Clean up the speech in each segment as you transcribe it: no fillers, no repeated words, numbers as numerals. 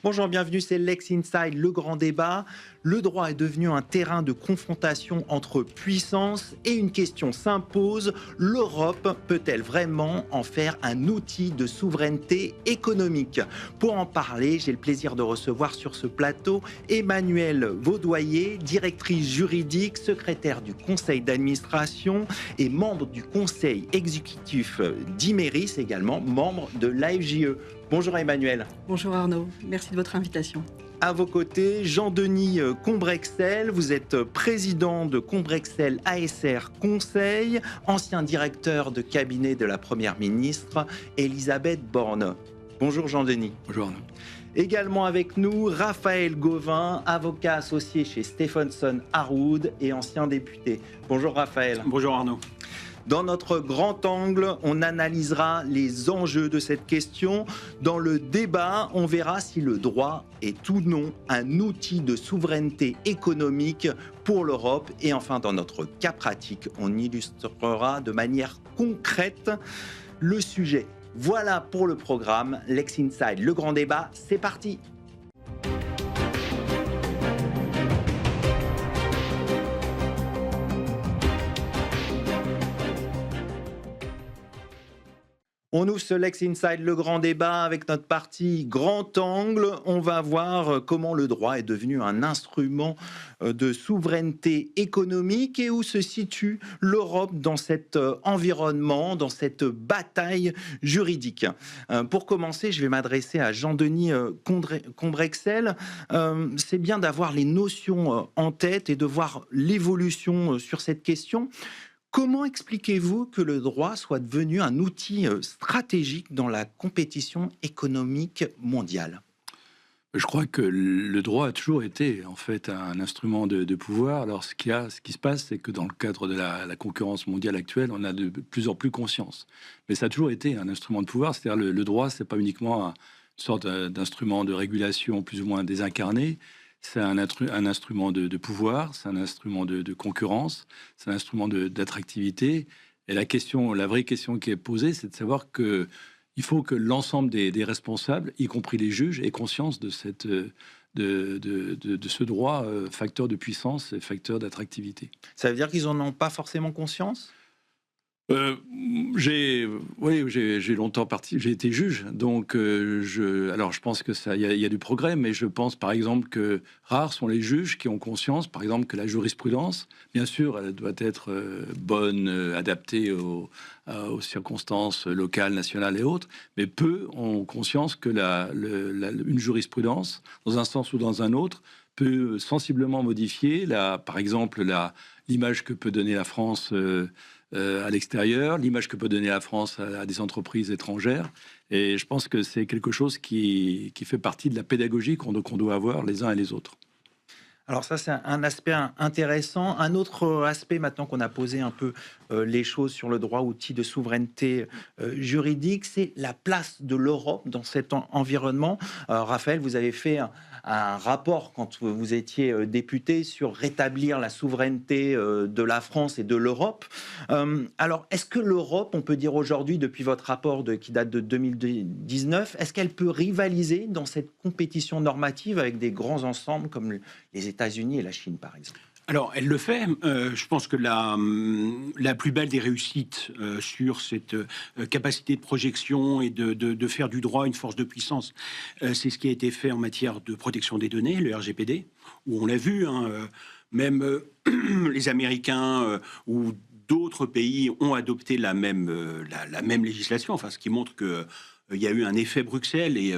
Bonjour, bienvenue, c'est Lex Inside, le grand débat. Le droit est devenu un terrain de confrontation entre puissances et une question s'impose. L'Europe peut-elle vraiment en faire un outil de souveraineté économique? Pour en parler, j'ai le plaisir de recevoir sur ce plateau Emmanuelle Vaudoyer, directrice juridique, secrétaire du conseil d'administration et membre du conseil exécutif d'Imeris, également membre de l'AFJE. Bonjour Emmanuelle. Bonjour Arnaud, merci de votre invitation. À vos côtés, Jean-Denis Combrexel, vous êtes président de Combrexel ASR Conseil, ancien directeur de cabinet de la Première ministre Elisabeth Borne. Bonjour Jean-Denis. Bonjour Arnaud. Également avec nous, Raphaël Gauvin, avocat associé chez Stephenson Harwood et ancien député. Bonjour Raphaël. Bonjour Arnaud. Dans notre grand angle, on analysera les enjeux de cette question. Dans le débat, on verra si le droit est ou non un outil de souveraineté économique pour l'Europe. Et enfin, dans notre cas pratique, on illustrera de manière concrète le sujet. Voilà pour le programme Lex Inside, le grand débat, c'est parti. On ouvre ce Lex Inside, le grand débat, avec notre partie grand angle. On va voir comment le droit est devenu un instrument de souveraineté économique et où se situe l'Europe dans cet environnement, dans cette bataille juridique. Pour commencer, je vais m'adresser à Jean-Denis Combrexel. C'est bien d'avoir les notions en tête et de voir l'évolution sur cette question. Comment expliquez-vous que le droit soit devenu un outil stratégique dans la compétition économique mondiale ? Je crois que le droit a toujours été en fait un instrument de pouvoir. Alors ce qui se passe, c'est que dans le cadre de la concurrence mondiale actuelle, on a de plus en plus conscience. Mais ça a toujours été un instrument de pouvoir. C'est-à-dire le droit, c'est pas uniquement une sorte d'instrument de régulation plus ou moins désincarné. C'est un instrument de pouvoir, c'est un instrument de concurrence, c'est un instrument d'attractivité. Et la vraie question qui est posée, c'est de savoir qu'il faut que l'ensemble des responsables, y compris les juges, aient conscience de ce droit facteur de puissance et facteur d'attractivité. Ça veut dire qu'ils n'en ont pas forcément conscience ? J'ai longtemps j'ai été juge, donc je pense que il y a du progrès, mais je pense par exemple que rares sont les juges qui ont conscience, par exemple, que la jurisprudence, bien sûr, elle doit être bonne, adaptée aux circonstances locales, nationales et autres, mais peu ont conscience que une jurisprudence, dans un sens ou dans un autre, peut sensiblement modifier, par exemple, l'image que peut donner la France à l'extérieur, l'image que peut donner la France à des entreprises étrangères. Et je pense que c'est quelque chose qui fait partie de la pédagogie qu'on doit avoir les uns et les autres. Alors ça, c'est un aspect intéressant. Un autre aspect, maintenant qu'on a posé un peu les choses sur le droit outil de souveraineté juridique, c'est la place de l'Europe dans cet environnement. Raphaël, vous avez fait un rapport quand vous étiez député sur rétablir la souveraineté de la France et de l'Europe. Alors, est-ce que l'Europe, on peut dire aujourd'hui, depuis votre rapport qui date de 2019, est-ce qu'elle peut rivaliser dans cette compétition normative avec des grands ensembles comme les États-Unis et la Chine, par exemple? Alors, elle le fait. Je pense que la plus belle des réussites sur cette capacité de projection et de faire du droit une force de puissance, c'est ce qui a été fait en matière de protection des données, le RGPD, où on l'a vu, même les Américains ou d'autres pays ont adopté la même législation, enfin, ce qui montre que il y a eu un effet Bruxelles et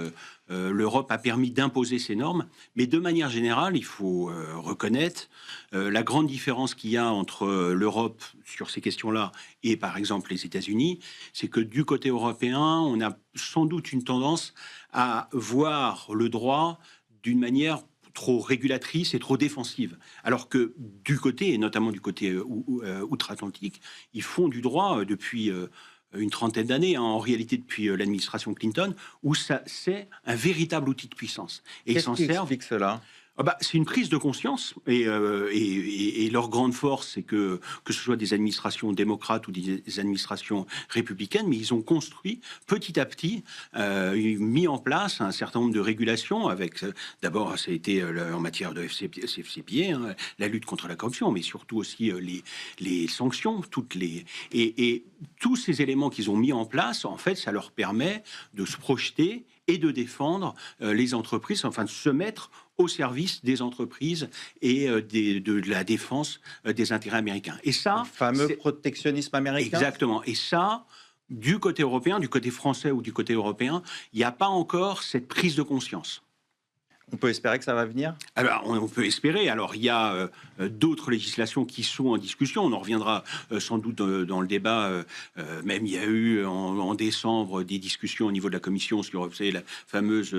l'Europe a permis d'imposer ces normes. Mais de manière générale, il faut reconnaître la grande différence qu'il y a entre l'Europe sur ces questions-là et par exemple les États-Unis, c'est que du côté européen, on a sans doute une tendance à voir le droit d'une manière trop régulatrice et trop défensive. Alors que du côté, et notamment du côté outre-Atlantique, ils font du droit depuis une trentaine d'années, en réalité depuis l'administration Clinton, où c'est un véritable outil de puissance. Et qu'est-ce qui explique cela ? Ah bah, c'est une prise de conscience et leur grande force, c'est que ce soit des administrations démocrates ou des administrations républicaines, mais ils ont construit petit à petit, mis en place un certain nombre de régulations avec, d'abord, ça a été en matière de FCPA, hein, la lutte contre la corruption, mais surtout aussi les sanctions, et tous ces éléments qu'ils ont mis en place, en fait, ça leur permet de se projeter et de défendre les entreprises, enfin de se mettre au service des entreprises et de la défense des intérêts américains. Et ça, le fameux protectionnisme américain. Exactement. Et ça, du côté européen, du côté français ou du côté européen, il n'y a pas encore cette prise de conscience. On peut espérer que ça va venir? Alors, on peut espérer. Alors, il y a d'autres législations qui sont en discussion. On en reviendra sans doute dans le débat. Même il y a eu en décembre des discussions au niveau de la Commission sur, vous savez, la fameuse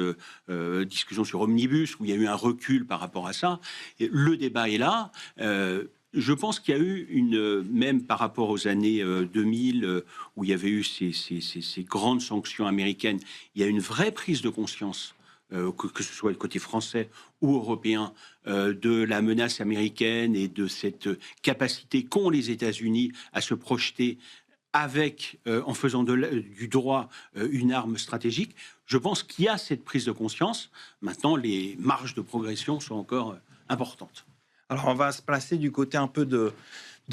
discussion sur Omnibus, où il y a eu un recul par rapport à ça. Et le débat est là. Je pense qu'il y a eu même par rapport aux années 2000, où il y avait eu ces grandes sanctions américaines, il y a une vraie prise de conscience, que ce soit le côté français ou européen, de la menace américaine et de cette capacité qu'ont les États-Unis à se projeter avec, en faisant du droit une arme stratégique. Je pense qu'il y a cette prise de conscience. Maintenant, les marges de progression sont encore importantes. Alors, on va se placer du côté un peu de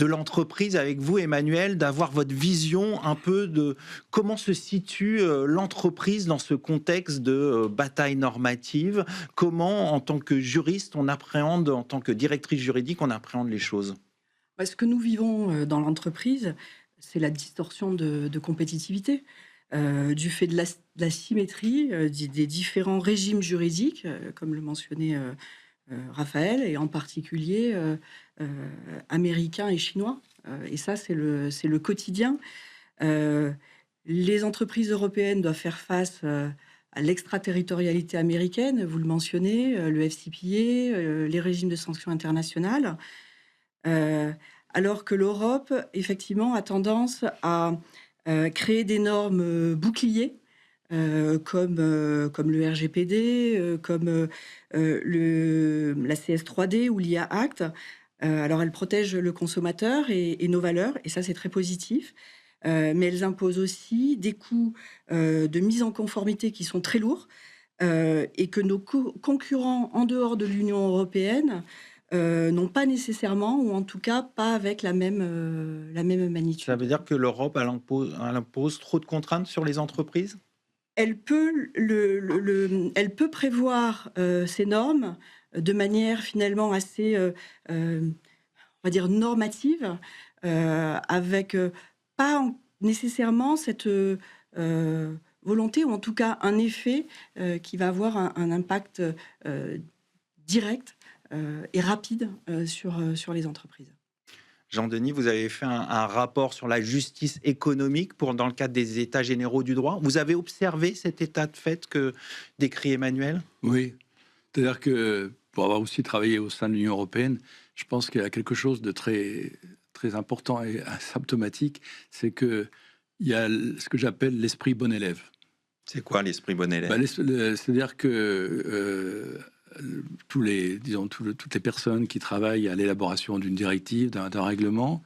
l'entreprise avec vous, Emmanuel, d'avoir votre vision un peu de comment se situe l'entreprise dans ce contexte de bataille normative. Comment, en tant que juriste, on appréhende, en tant que directrice juridique, on appréhende les choses? Ce que nous vivons dans l'entreprise, c'est la distorsion de compétitivité. Du fait de la symétrie des différents régimes juridiques, comme le mentionnait Raphaël, et en particulier américains et chinois. Et ça, c'est le quotidien. Les entreprises européennes doivent faire face à l'extraterritorialité américaine, vous le mentionnez, le FCPA, les régimes de sanctions internationales, alors que l'Europe, effectivement, a tendance à créer des normes boucliers, comme le RGPD, comme la CS3D ou l'IA Act. Alors, elles protègent le consommateur et nos valeurs, et ça, c'est très positif. Mais elles imposent aussi des coûts de mise en conformité qui sont très lourds, et que nos concurrents en dehors de l'Union européenne n'ont pas nécessairement, ou en tout cas pas avec la même magnitude. Ça veut dire que l'Europe, elle impose trop de contraintes sur les entreprises? Elle peut prévoir ces normes de manière finalement assez, on va dire, normative, avec pas nécessairement cette volonté, ou en tout cas un effet qui va avoir un impact direct et rapide sur les entreprises. Jean-Denis, vous avez fait un rapport sur la justice économique dans le cadre des États généraux du droit. Vous avez observé cet état de fait que décrit Emmanuel? Oui, c'est-à-dire que pour avoir aussi travaillé au sein de l'Union européenne, je pense qu'il y a quelque chose de très, très important et symptomatique, c'est qu'il y a ce que j'appelle l'esprit bon élève. C'est quoi l'esprit bon élève? C'est-à-dire que toutes les personnes qui travaillent à l'élaboration d'une directive, d'un règlement,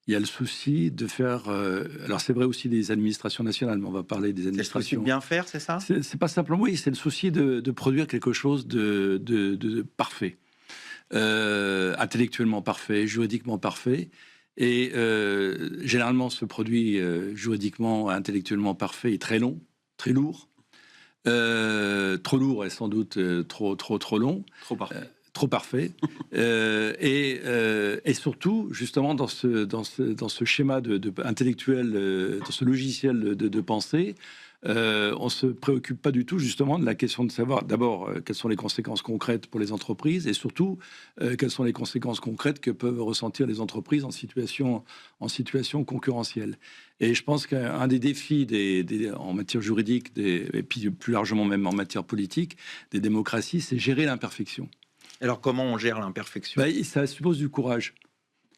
il y a le souci de faire... alors c'est vrai aussi des administrations nationales, mais on va parler des administrations... C'est le souci de bien faire, c'est ça? C'est pas simplement, oui, c'est le souci de produire quelque chose de parfait. Intellectuellement parfait, juridiquement parfait. Et généralement, ce produit juridiquement, intellectuellement parfait est très long, très lourd. Trop lourd et sans doute trop long. Trop parfait. Et surtout, justement, dans ce schéma intellectuel, dans ce logiciel de pensée, on ne se préoccupe pas du tout, justement, de la question de savoir, d'abord, quelles sont les conséquences concrètes pour les entreprises, et surtout, quelles sont les conséquences concrètes que peuvent ressentir les entreprises en situation concurrentielle. Et je pense qu'un des défis en matière juridique, et puis plus largement même en matière politique, des démocraties, c'est gérer l'imperfection. Alors, comment on gère l'imperfection? Ça suppose du courage.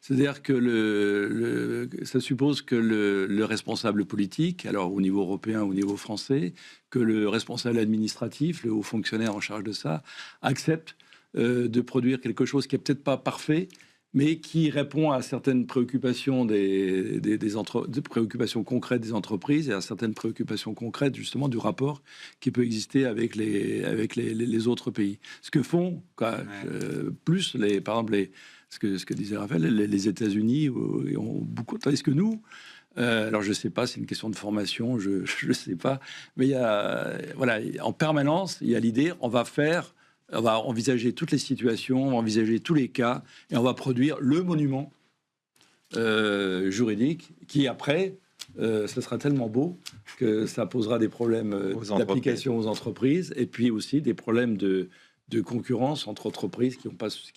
C'est-à-dire que ça suppose que le responsable politique, alors au niveau européen, au niveau français, que le responsable administratif, le haut fonctionnaire en charge de ça, accepte de produire quelque chose qui est peut-être pas parfait, mais qui répond à certaines préoccupations des préoccupations concrètes des entreprises et à certaines préoccupations concrètes justement du rapport qui peut exister avec les autres pays. Ce que font plus par exemple ce que disait Raphaël, les États-Unis ont beaucoup, tandis que nous, alors je sais pas, c'est une question de formation, je sais pas, mais il y a en permanence il y a l'idée on va envisager toutes les situations, on va envisager tous les cas, et on va produire le monument juridique qui, après, ce sera tellement beau que ça posera des problèmes d'application aux entreprises, et puis aussi des problèmes de concurrence entre entreprises qui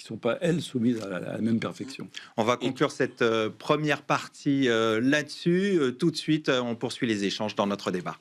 sont pas, elles, soumises à la même perfection. On va conclure cette première partie là-dessus. Tout de suite, on poursuit les échanges dans notre débat.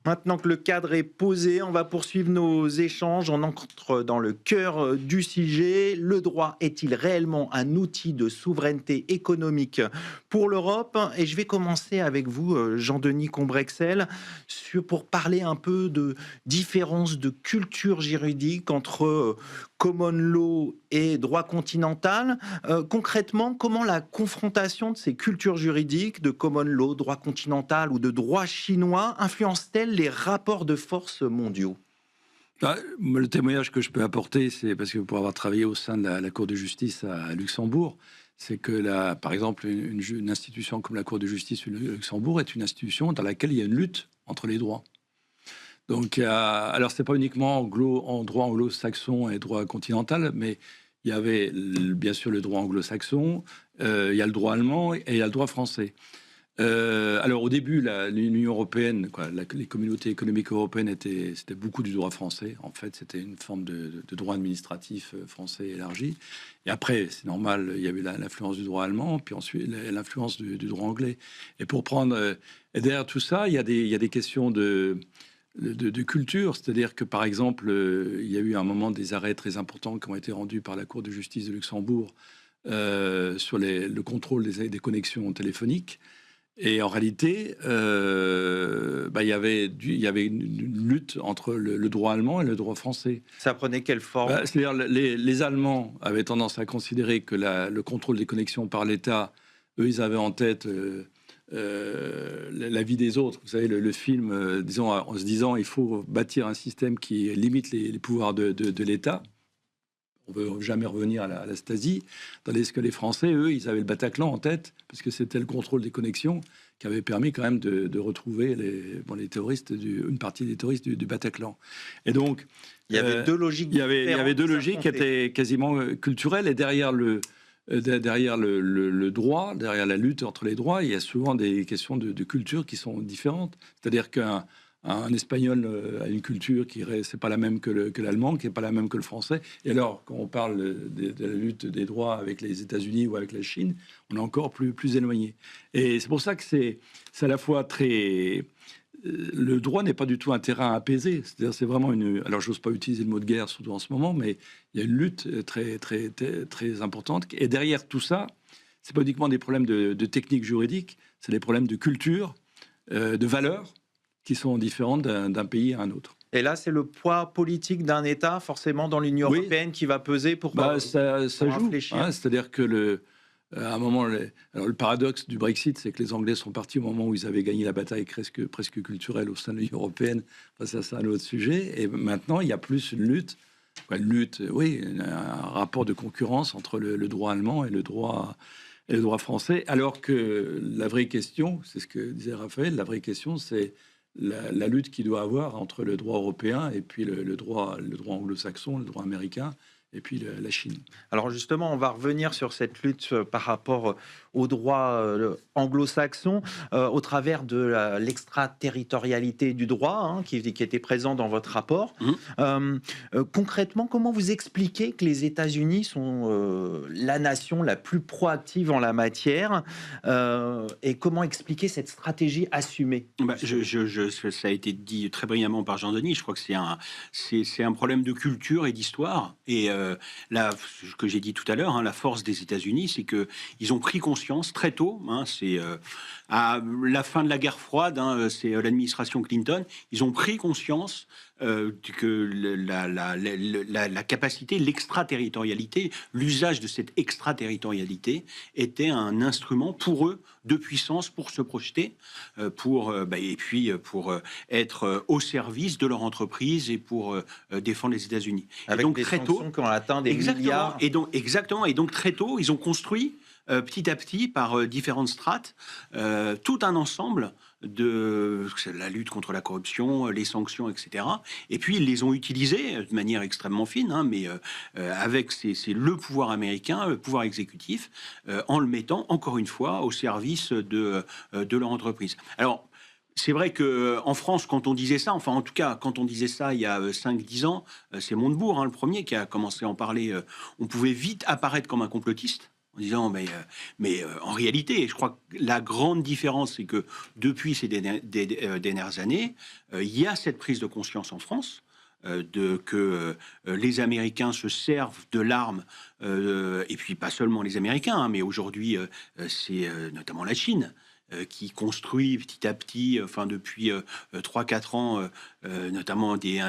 Maintenant que le cadre est posé, on va poursuivre nos échanges. On entre dans le cœur du sujet. Le droit est-il réellement un outil de souveraineté économique pour l'Europe? Et je vais commencer avec vous, Jean-Denis Combrexel, pour parler un peu de différence de culture juridique entre common law et droit continental. Concrètement, comment la confrontation de ces cultures juridiques, de common law, droit continental ou de droit chinois, influence-t-elle les rapports de force mondiaux? Le témoignage que je peux apporter, c'est parce que pour avoir travaillé au sein de la Cour de justice à Luxembourg, c'est que, par exemple, une institution comme la Cour de justice de Luxembourg est une institution dans laquelle il y a une lutte entre les droits. Donc, alors, c'est pas uniquement en droit anglo-saxon et droit continental, mais il y avait bien sûr le droit anglo-saxon, il y a le droit allemand et il y a le droit français. Alors, au début, l'Union européenne, les communautés économiques européennes, c'était beaucoup du droit français. En fait, c'était une forme de droit administratif français élargi. Et après, c'est normal, il y avait l'influence du droit allemand, puis ensuite l'influence du droit anglais. Et pour prendre... et derrière tout ça, il y a des questions de culture, c'est-à-dire que par exemple, il y a eu à un moment des arrêts très importants qui ont été rendus par la Cour de justice de Luxembourg sur le contrôle des connexions téléphoniques. Et en réalité, il y avait une lutte entre le droit allemand et le droit français. Ça prenait quelle forme? C'est-à-dire les Allemands avaient tendance à considérer que le contrôle des connexions par l'État, eux, ils avaient en tête la vie des autres. Vous savez, le film, disons, en se disant il faut bâtir un système qui limite les pouvoirs de l'État. On ne veut jamais revenir à la Stasi. Tandis que les Français, eux, ils avaient le Bataclan en tête, parce que c'était le contrôle des connexions qui avait permis quand même de retrouver les terroristes, une partie des terroristes du Bataclan. Et donc, il y avait deux logiques. Il y avait deux logiques qui étaient quasiment culturelles. Et derrière le droit, derrière la lutte entre les droits, il y a souvent des questions de culture qui sont différentes. C'est-à-dire qu'un Espagnol a une culture qui c'est pas la même que l'allemand, qui est pas la même que le français. Et alors, quand on parle de la lutte des droits avec les États-Unis ou avec la Chine, on est encore plus éloigné. Et c'est pour ça que c'est à la fois très... Le droit n'est pas du tout un terrain apaisé. C'est-à-dire, c'est vraiment alors, j'ose pas utiliser le mot de guerre, surtout en ce moment, mais il y a une lutte très importante. Et derrière tout ça, c'est pas uniquement des problèmes de technique juridique, c'est des problèmes de culture, de valeurs, qui sont différentes d'un pays à un autre. Et là, c'est le poids politique d'un État, forcément, dans l'Union européenne, qui va peser pour ça joue. réfléchir. Hein, c'est-à-dire que à un moment, alors le paradoxe du Brexit, c'est que les Anglais sont partis au moment où ils avaient gagné la bataille presque culturelle au sein de l'Union européenne. Enfin, ça, c'est un autre sujet. Et maintenant, il y a plus une lutte, un rapport de concurrence entre le droit allemand et le droit français. Alors que la vraie question, c'est ce que disait Raphaël, la vraie question, c'est la lutte qu'il doit avoir entre le droit européen et puis le droit anglo-saxon, le droit américain, et puis la Chine. Alors justement, on va revenir sur cette lutte par rapport au droit anglo-saxon au travers de l'extraterritorialité du droit qui était présent dans votre rapport. Concrètement, comment vous expliquez que les États-Unis sont la nation la plus proactive en la matière et comment expliquer cette stratégie assumée? Ça a été dit très brillamment par Jean-Denis. Je crois que c'est un problème de culture et d'histoire. Et ce que j'ai dit tout à l'heure, hein, la force des États-Unis, c'est qu'ils ont pris conscience très tôt, hein, c'est à la fin de la guerre froide, hein, c'est l'administration Clinton, ils ont pris conscience que la capacité, l'extraterritorialité, l'usage de cette extraterritorialité était un instrument pour eux de puissance pour se projeter, et puis pour être au service de leur entreprise et pour défendre les États-Unis. Avec et donc des très sanctions tôt, qui ont atteint des milliards. exactement. Et donc très tôt, ils ont construit petit à petit, par différentes strates, tout un ensemble de la lutte contre la corruption, les sanctions, etc. Et puis ils les ont utilisés de manière extrêmement fine, hein, mais avec c'est le pouvoir américain, le pouvoir exécutif, en le mettant encore une fois au service de leur entreprise. Alors c'est vrai qu'en France, quand on disait ça, enfin en tout cas quand on disait ça il y a 5-10 ans, c'est Montebourg, hein, le premier qui a commencé à en parler, on pouvait vite apparaître comme un complotiste en disant mais en réalité, je crois que la grande différence, c'est que depuis ces dernières années, il y a cette prise de conscience en France que les Américains se servent de l'arme, et puis pas seulement les Américains, hein, mais aujourd'hui c'est notamment la Chine qui construit petit à petit, enfin depuis 3-4 ans, notamment des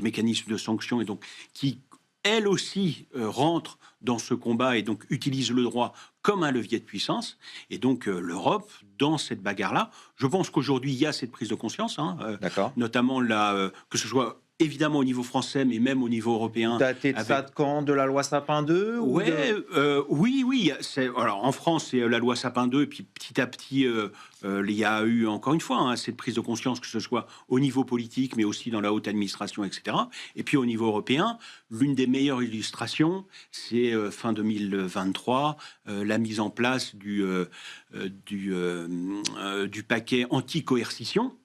mécanismes de sanctions, et donc qui elle aussi rentre dans ce combat et donc utilise le droit comme un levier de puissance. Et donc l'Europe, dans cette bagarre-là, je pense qu'aujourd'hui, il y a cette prise de conscience, hein, notamment que ce soit évidemment au niveau français, mais même au niveau européen. Daté de ça de quand? De la loi Sapin 2 Oui. Alors, en France, c'est la loi Sapin 2, et puis petit à petit, il y a eu, encore une fois, hein, cette prise de conscience, que ce soit au niveau politique, mais aussi dans la haute administration, etc. Et puis au niveau européen, l'une des meilleures illustrations, c'est fin 2023, la mise en place du paquet anti-coercition,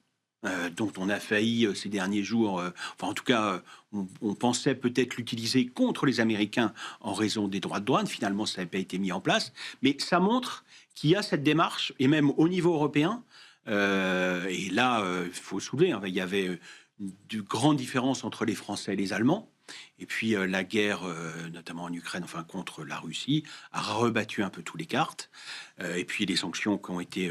dont on a failli ces derniers jours, enfin en tout cas on pensait peut-être l'utiliser contre les Américains en raison des droits de douane. Finalement ça n'a pas été mis en place, mais ça montre qu'il y a cette démarche, et même au niveau européen, et là il faut soulever, hein, il y avait de grandes différences entre les Français et les Allemands. Et puis la guerre, notamment en Ukraine, enfin contre la Russie, a rebattu un peu tous les cartes. Et puis les sanctions qui ont été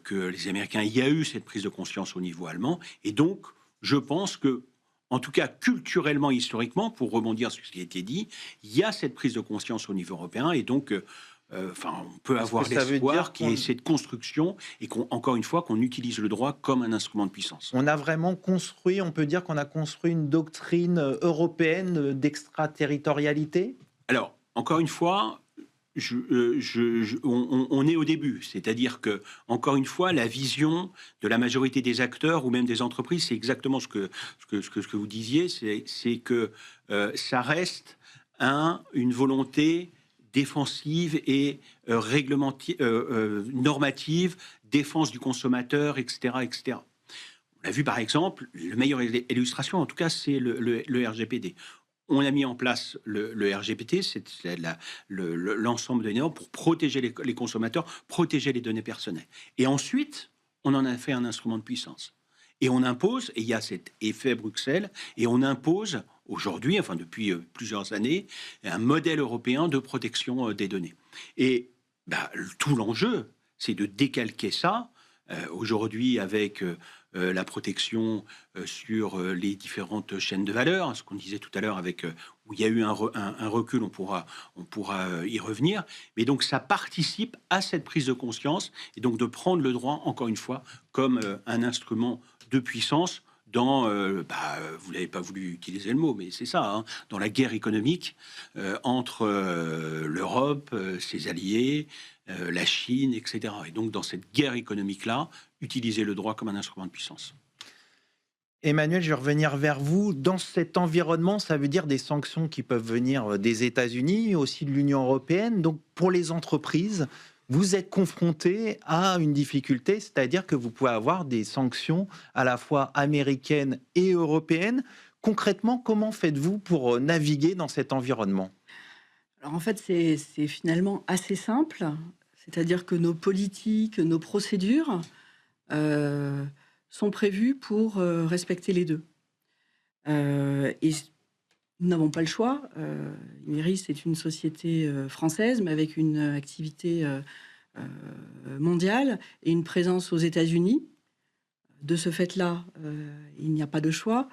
que les Américains, il y a eu cette prise de conscience au niveau allemand. Et donc, je pense que, en tout cas culturellement, historiquement, pour rebondir sur ce qui a été dit, il y a cette prise de conscience au niveau européen. Et donc, on peut avoir l'espoir qu'il y ait cette construction et encore une fois, qu'on utilise le droit comme un instrument de puissance. On a vraiment construit, on peut dire qu'on a construit une doctrine européenne d'extraterritorialité? Alors, encore une fois, on est au début, c'est-à-dire que, encore une fois, la vision de la majorité des acteurs ou même des entreprises, c'est exactement ce que vous disiez, c'est que ça reste une volonté défensive et normative, défense du consommateur, etc., etc. On a vu par exemple, la meilleure illustration en tout cas, c'est le RGPD. On a mis en place le RGPD, c'est l'ensemble des normes pour protéger les consommateurs, protéger les données personnelles. Et ensuite, on en a fait un instrument de puissance. Et on impose, et il y a cet effet Bruxelles, et on impose aujourd'hui, enfin depuis plusieurs années, un modèle européen de protection des données. Et tout l'enjeu, c'est de décalquer ça, aujourd'hui avec la protection sur les différentes chaînes de valeur, hein, ce qu'on disait tout à l'heure, où il y a eu un recul, on pourra y revenir. Mais donc ça participe à cette prise de conscience, et donc de prendre le droit, encore une fois, comme un instrument de puissance dans, vous n'avez pas voulu utiliser le mot, mais c'est ça, hein, dans la guerre économique entre l'Europe, ses alliés, la Chine, etc. Et donc dans cette guerre économique-là, utiliser le droit comme un instrument de puissance. Emmanuel, je vais revenir vers vous. Dans cet environnement, ça veut dire des sanctions qui peuvent venir des États-Unis, aussi de l'Union européenne. Donc pour les entreprises, vous êtes confrontés à une difficulté, c'est-à-dire que vous pouvez avoir des sanctions à la fois américaines et européennes. Concrètement, comment faites-vous pour naviguer dans cet environnement? Alors en fait, c'est finalement assez simple. C'est-à-dire que nos politiques, nos procédures sont prévues pour respecter les deux. Et Nous n'avons pas le choix. Imerys, c'est une société française, mais avec une activité mondiale et une présence aux États-Unis. De ce fait-là, il n'y a pas de choix.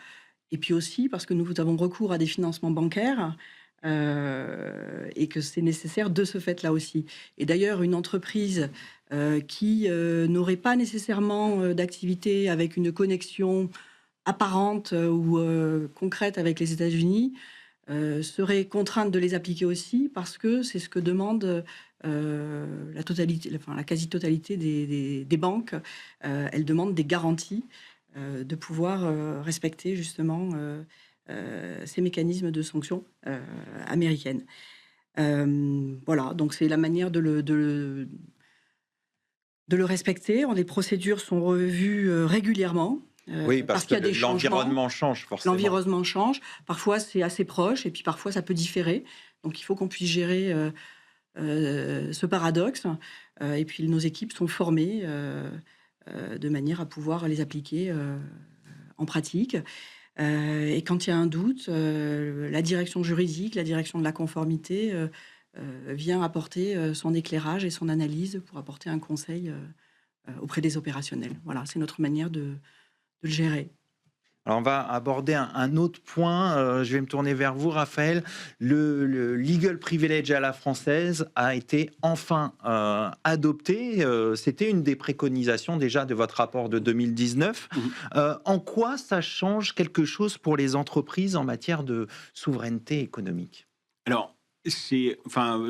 Et puis aussi parce que nous avons recours à des financements bancaires et que c'est nécessaire de ce fait-là aussi. Et d'ailleurs, une entreprise qui n'aurait pas nécessairement d'activité avec une connexion apparente ou concrète avec les États-Unis serait contrainte de les appliquer aussi parce que c'est ce que demande la totalité, enfin, la quasi-totalité des banques. Elles demandent des garanties de pouvoir respecter justement ces mécanismes de sanctions américaines. Voilà, donc c'est la manière de le respecter. Les procédures sont revues régulièrement. Oui, parce qu'il y a que des changements. l'environnement change forcément. L'environnement change. Parfois, c'est assez proche et puis parfois, ça peut différer. Donc, il faut qu'on puisse gérer ce paradoxe. Et puis, nos équipes sont formées de manière à pouvoir les appliquer en pratique. Et quand il y a un doute, la direction juridique, la direction de la conformité vient apporter son éclairage et son analyse pour apporter un conseil auprès des opérationnels. Voilà, c'est notre manière de le gérer. Alors on va aborder un autre point. Je vais me tourner vers vous, Raphaël. Le legal privilege à la française a été enfin adopté. C'était une des préconisations déjà de votre rapport de 2019. En quoi ça change quelque chose pour les entreprises en matière de souveraineté économique ? Alors,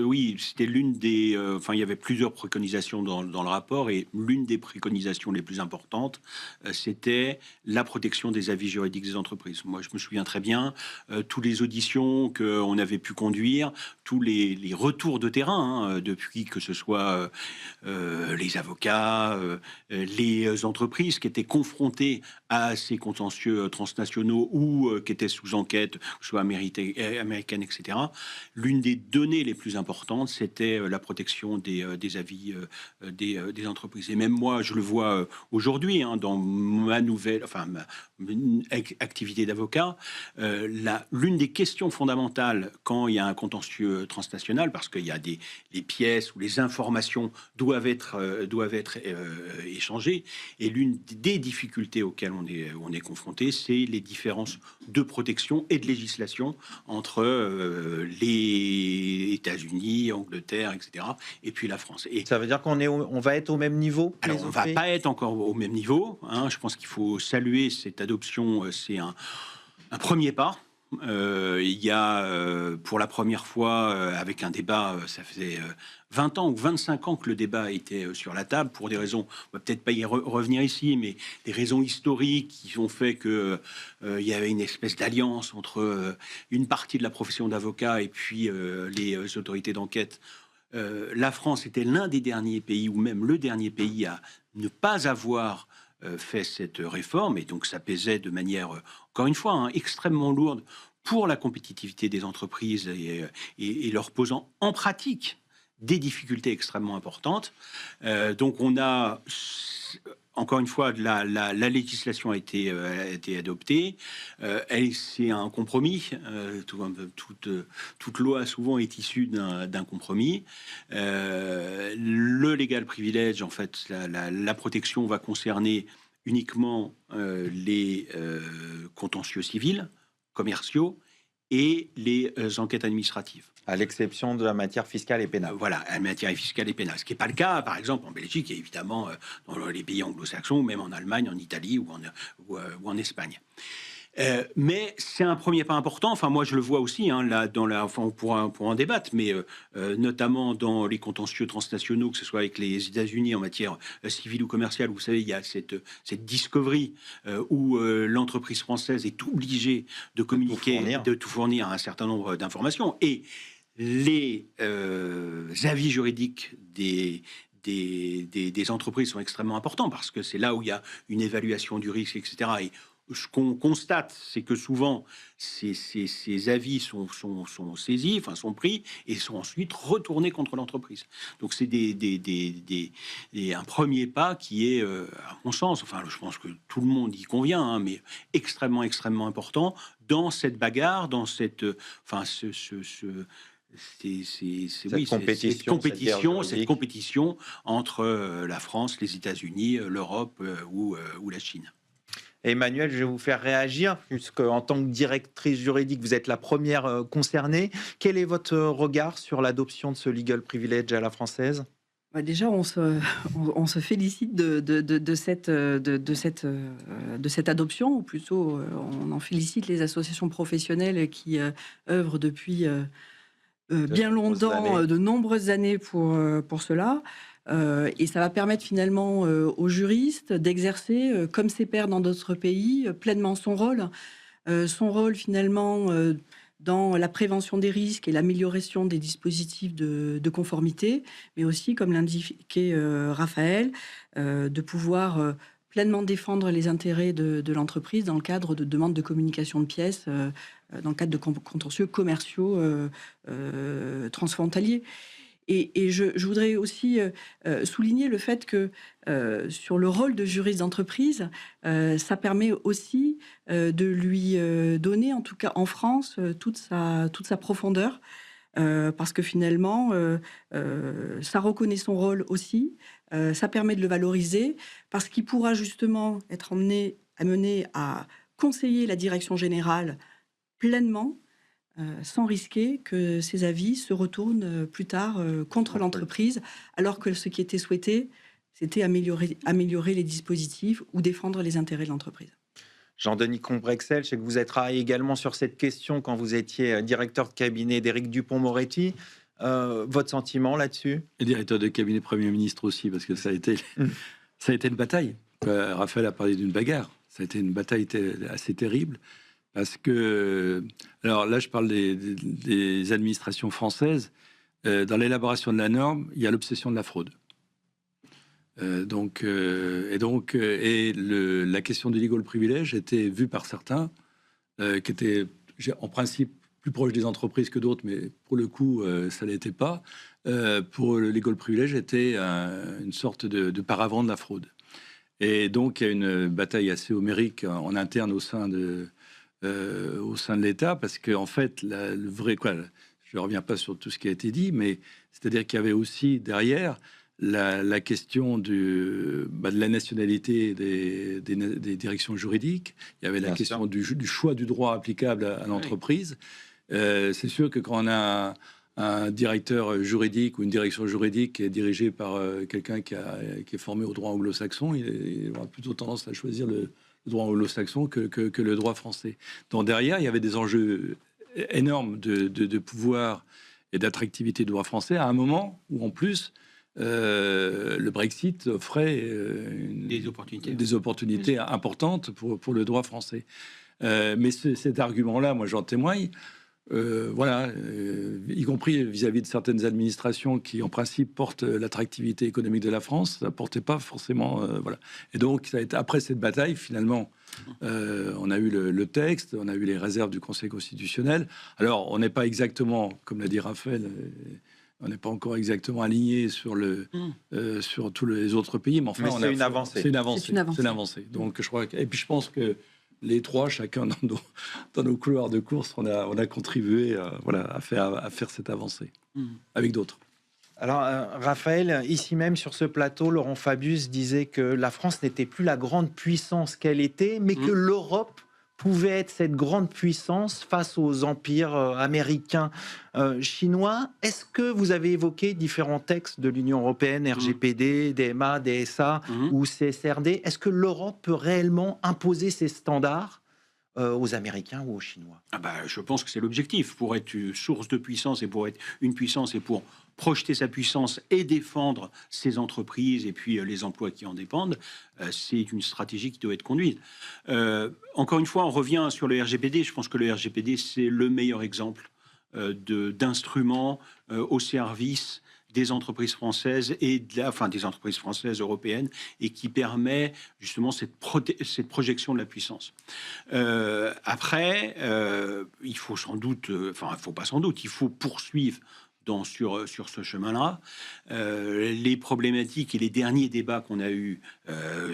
oui, c'était l'une des. Il y avait plusieurs préconisations dans le rapport, et l'une des préconisations les plus importantes, c'était la protection des avis juridiques des entreprises. Moi, je me souviens très bien, tous les auditions qu'on avait pu conduire, tous les retours de terrain, depuis que ce soit les avocats, les entreprises qui étaient confrontées à ces contentieux transnationaux ou qui étaient sous enquête, que ce soit américaine, etc. L'une des données les plus importantes, c'était la protection des avis des entreprises. Et même moi, je le vois aujourd'hui dans ma nouvelle, activité d'avocat. L'une des questions fondamentales quand il y a un contentieux transnational, parce qu'il y a les pièces ou les informations doivent être échangées, et l'une des difficultés auxquelles on est confronté, c'est les différences de protection et de législation entre les États-Unis, Angleterre, etc., et puis la France. Et ça veut dire qu'on va être au même niveau? Alors, on ne va pas être encore au même niveau. Je pense qu'il faut saluer cette adoption. C'est un premier pas. Il y a, pour la première fois, avec un débat, ça faisait 20 ans ou 25 ans que le débat était sur la table, pour des raisons, on va peut-être pas y revenir ici, mais des raisons historiques qui ont fait que il y avait une espèce d'alliance entre une partie de la profession d'avocat et puis les autorités d'enquête. La France était l'un des derniers pays, ou même le dernier pays, à ne pas avoir fait cette réforme, et donc ça pesait de manière, encore une fois, extrêmement lourde pour la compétitivité des entreprises et leur posant en pratique des difficultés extrêmement importantes. Donc on a, encore une fois, la législation a été adoptée. C'est un compromis. Toute loi souvent est issue d'un compromis. Le legal privilege, en fait, la protection va concerner uniquement les contentieux civils, commerciaux et les enquêtes administratives. À l'exception de la matière fiscale et pénale. Voilà, la matière fiscale et pénale. Ce qui n'est pas le cas, par exemple, en Belgique et évidemment dans les pays anglo-saxons, même en Allemagne, en Italie ou en Espagne. Mais c'est un premier pas important. Moi, je le vois aussi. On pourra en débattre, mais notamment dans les contentieux transnationaux, que ce soit avec les États-Unis en matière civile ou commerciale. Vous savez, il y a cette discovery où l'entreprise française est obligée de communiquer, de tout fournir un certain nombre d'informations, et les avis juridiques des entreprises sont extrêmement importants, parce que c'est là où il y a une évaluation du risque, etc. Et ce qu'on constate, c'est que souvent, ces avis sont saisis, enfin sont pris, et sont ensuite retournés contre l'entreprise. Donc c'est un premier pas qui est, à mon sens, enfin je pense que tout le monde y convient, hein, mais extrêmement, extrêmement important dans cette bagarre, dans cette, enfin cette compétition entre la France, les États-Unis, l'Europe ou la Chine. Emmanuel, je vais vous faire réagir, puisque en tant que directrice juridique, vous êtes la première concernée. Quel est votre regard sur l'adoption de ce legal privilege à la française ? Déjà, on se félicite de cette adoption, ou plutôt, on en félicite les associations professionnelles qui œuvrent depuis bien longtemps, de nombreuses années pour cela. Et ça va permettre finalement aux juristes d'exercer, comme ses pairs dans d'autres pays, pleinement son rôle. Son rôle finalement dans la prévention des risques et l'amélioration des dispositifs de conformité, mais aussi, comme l'indiquait Raphaël, de pouvoir pleinement défendre les intérêts de l'entreprise dans le cadre de demandes de communication de pièces, dans le cadre de contentieux commerciaux transfrontaliers. Et je voudrais aussi souligner le fait que sur le rôle de juriste d'entreprise, ça permet aussi de lui donner, en tout cas en France, toute sa profondeur, parce que finalement, ça reconnaît son rôle aussi, ça permet de le valoriser, parce qu'il pourra justement être amené à conseiller la direction générale pleinement, sans risquer que ces avis se retournent plus tard contre l'entreprise, alors que ce qui était souhaité, c'était améliorer les dispositifs ou défendre les intérêts de l'entreprise. Jean-Denis Combrexel, je sais que vous avez travaillé également sur cette question quand vous étiez directeur de cabinet d'Éric Dupond-Moretti. Votre sentiment là-dessus ? Et directeur de cabinet Premier ministre aussi, parce que ça a été une bataille. Raphaël a parlé d'une bagarre. Ça a été une bataille assez terrible. Parce que, alors là, je parle des administrations françaises. Dans l'élaboration de la norme, il y a l'obsession de la fraude. La question du legal privilege était vue par certains, qui étaient en principe plus proches des entreprises que d'autres, mais pour le coup, ça ne l'était pas. Pour le legal privilege, était une sorte de paravent de la fraude. Et donc, il y a une bataille assez homérique en interne au sein de l'État, parce qu'en fait, le vrai, je ne reviens pas sur tout ce qui a été dit, mais c'est-à-dire qu'il y avait aussi derrière la question de la nationalité des directions juridiques, il y avait la question du choix du droit applicable à l'entreprise. C'est sûr que quand on a un directeur juridique ou une direction juridique qui est dirigée par quelqu'un qui est formé au droit anglo-saxon, il aura plutôt tendance à choisir le droit anglo-saxon que le droit français. Donc derrière, il y avait des enjeux énormes de pouvoir et d'attractivité du droit français à un moment où, en plus, le Brexit offrait des opportunités importantes pour le droit français. Mais cet argument-là, moi, j'en témoigne. Y compris vis-à-vis de certaines administrations qui, en principe, portent l'attractivité économique de la France, ça portait pas forcément. Et donc, ça a été, après cette bataille, finalement, on a eu le texte, on a eu les réserves du Conseil constitutionnel. Alors, on n'est pas exactement, comme l'a dit Raphaël, on n'est pas encore exactement aligné sur tous les autres pays, mais enfin, c'est une avancée. C'est une avancée. Donc, je crois et puis je pense que les trois, chacun dans nos couloirs de course, on a contribué à faire cette avancée avec d'autres. Alors, Raphaël, ici même sur ce plateau, Laurent Fabius disait que la France n'était plus la grande puissance qu'elle était, mais que l'Europe pouvait être cette grande puissance face aux empires américains, chinois. Est-ce que vous avez évoqué différents textes de l'Union européenne, RGPD, DMA, DSA ou CSRD? Est-ce que l'Europe peut réellement imposer ses standards aux Américains ou aux Chinois? Je pense que c'est l'objectif. Pour être une source de puissance et pour être une puissance et pour projeter sa puissance et défendre ses entreprises et puis les emplois qui en dépendent, c'est une stratégie qui doit être conduite. Encore une fois, on revient sur le RGPD. Je pense que le RGPD, c'est le meilleur exemple d'instrument au service des entreprises françaises des entreprises françaises européennes, et qui permet justement cette projection de la puissance. Après, il faut sans doute, il faut poursuivre sur ce chemin-là. Les problématiques et les derniers débats qu'on a eus,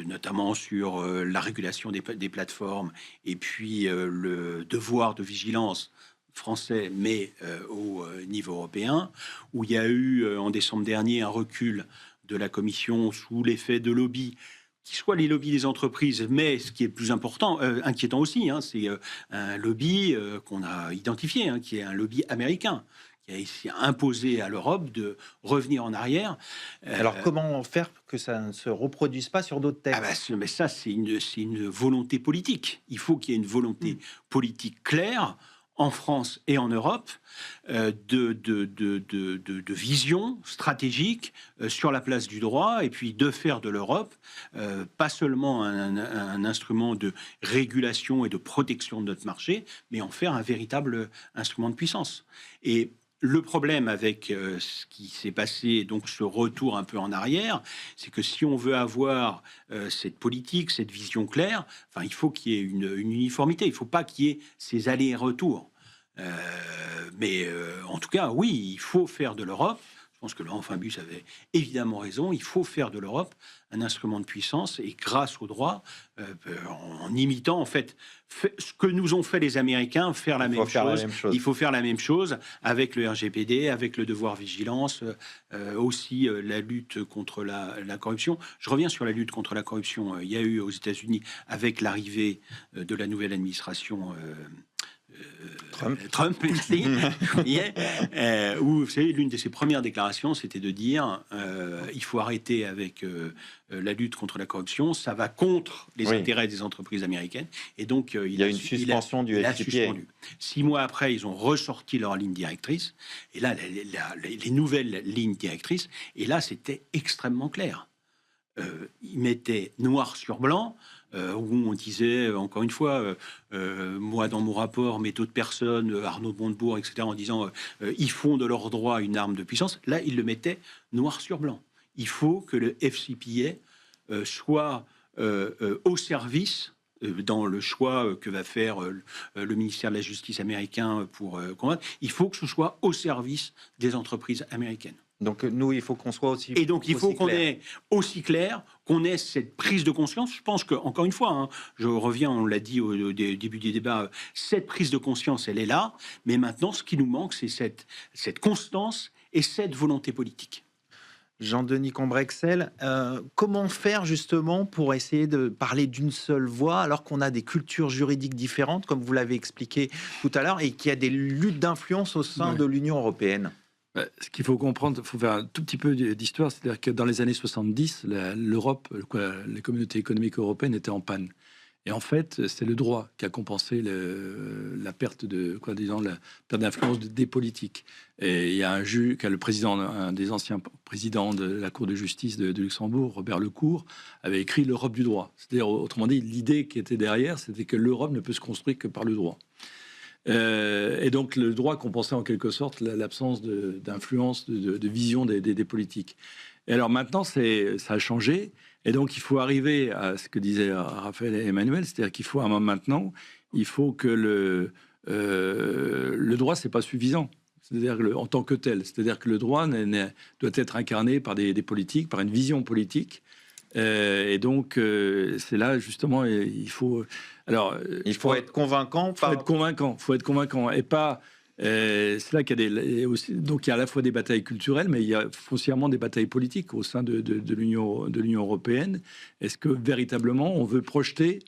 notamment sur la régulation des plateformes, et puis le devoir de vigilance français, mais au niveau européen, où il y a eu en décembre dernier un recul de la Commission sous l'effet de lobbies, qui soient les lobbies des entreprises, mais ce qui est plus important, inquiétant aussi, c'est un lobby qu'on a identifié, qui est un lobby américain, qui a imposé à l'Europe de revenir en arrière. Alors, comment faire que ça ne se reproduise pas sur d'autres textes? Mais ça, c'est une volonté politique. Il faut qu'il y ait une volonté politique claire en France et en Europe, de vision stratégique sur la place du droit, et puis de faire de l'Europe pas seulement un instrument de régulation et de protection de notre marché, mais en faire un véritable instrument de puissance. Et le problème avec ce qui s'est passé, donc ce retour un peu en arrière, c'est que si on veut avoir cette politique, cette vision claire, il faut qu'il y ait une uniformité. Il ne faut pas qu'il y ait ces allers-retours. Mais en tout cas, oui, il faut faire de l'Europe. Je pense que Laurent Fabius avait évidemment raison. Il faut faire de l'Europe un instrument de puissance, et grâce au droit, en imitant en fait ce que nous ont fait les Américains, faire la même chose. Il faut faire la même chose avec le RGPD, avec le devoir vigilance, aussi la lutte contre la corruption. Je reviens sur la lutte contre la corruption. Il y a eu aux États-Unis, avec l'arrivée de la nouvelle administration Trump, où, vous savez, l'une de ses premières déclarations, c'était de dire il faut arrêter avec la lutte contre la corruption, ça va contre les intérêts des entreprises américaines, et donc il y a une suspension du FCPA. 6 mois après, ils ont ressorti leur ligne directrice, et là, les nouvelles lignes directrices, et là, c'était extrêmement clair. Ils mettaient noir sur blanc, où on disait, encore une fois, moi dans mon rapport, mais d'autres personnes, Arnaud de Montebourg, etc., en disant ils font de leur droit une arme de puissance. Là, ils le mettaient noir sur blanc. Il faut que le FCPA soit au service, dans le choix que va faire le ministère de la Justice américain pour combattre, il faut que ce soit au service des entreprises américaines. Donc nous, il faut qu'on soit aussi. Et donc il faut qu'on ait aussi clair, qu'on ait cette prise de conscience. Je pense que, encore une fois, je reviens, on l'a dit au début du débat, cette prise de conscience, elle est là. Mais maintenant, ce qui nous manque, c'est cette constance et cette volonté politique. Jean-Denis Combrexel, comment faire justement pour essayer de parler d'une seule voix alors qu'on a des cultures juridiques différentes, comme vous l'avez expliqué tout à l'heure, et qu'il y a des luttes d'influence au sein de l'Union européenne? Ce qu'il faut comprendre, il faut faire un tout petit peu d'histoire, c'est-à-dire que dans les années 70, l'Europe, les communautés économiques européennes étaient en panne. Et en fait, c'est le droit qui a compensé la perte d'influence des politiques. Et il y a un juge, le président, un des anciens présidents de la Cour de justice de Luxembourg, Robert Lecour, avait écrit l'Europe du droit. C'est-à-dire, autrement dit, l'idée qui était derrière, c'était que l'Europe ne peut se construire que par le droit. Et donc le droit compensait en quelque sorte l'absence d'influence, de vision des politiques. Et alors maintenant, ça a changé. Et donc il faut arriver à ce que disaient Raphaël et Emmanuel, c'est-à-dire qu'il faut maintenant, il faut que le droit, c'est pas suffisant. C'est-à-dire en tant que tel. C'est-à-dire que le droit doit être incarné par des politiques, par une vision politique. Et donc, c'est là, justement, il faut... Alors, il faut être convaincant. Il faut être convaincant. Et pas... c'est là qu'il y a donc il y a à la fois des batailles culturelles, mais il y a foncièrement des batailles politiques au sein de l'Union européenne. Est-ce que, véritablement, on veut projeter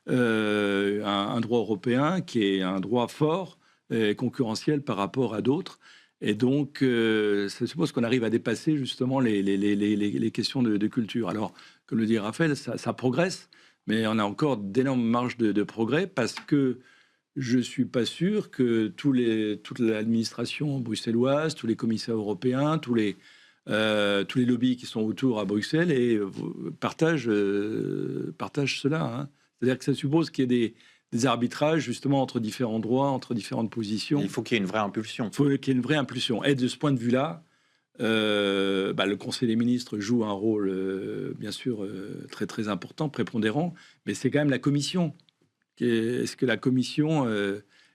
un droit européen qui est un droit fort, concurrentiel par rapport à d'autres? Et donc, ça suppose qu'on arrive à dépasser justement les questions de culture. Alors, comme le dit Raphaël, ça progresse, mais on a encore d'énormes marges de progrès parce que je ne suis pas sûr que toute l'administration bruxelloise, tous les commissaires européens, tous les lobbies qui sont autour à Bruxelles partagent cela. C'est-à-dire que ça suppose qu'il y ait des arbitrages justement entre différents droits, entre différentes positions. Il faut qu'il y ait une vraie impulsion. Il faut qu'il y ait une vraie impulsion. Et de ce point de vue-là, Le Conseil des ministres joue un rôle, bien sûr, très très important, prépondérant, mais c'est quand même la Commission. Est-ce que la Commission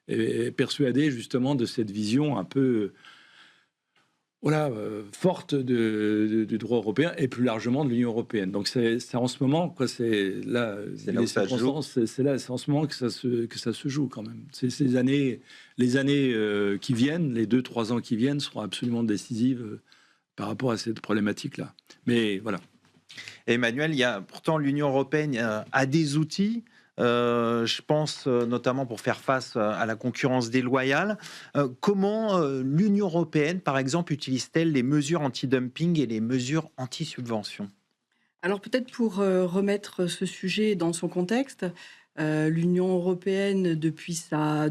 est persuadée justement de cette vision un peu forte du droit européen et plus largement de l'Union européenne? Donc c'est en ce moment, quoi, c'est là où ça se joue. c'est en ce moment que ça se joue quand même. Les années qui viennent, les 2-3 ans qui viennent seront absolument décisives par rapport à cette problématique-là. Mais voilà. Emmanuel, il y a pourtant l'Union européenne a des outils. Je pense notamment pour faire face à la concurrence déloyale. Comment l'Union européenne, par exemple, utilise-t-elle les mesures anti-dumping et les mesures anti-subvention? Alors peut-être pour remettre ce sujet dans son contexte, l'Union européenne, depuis sa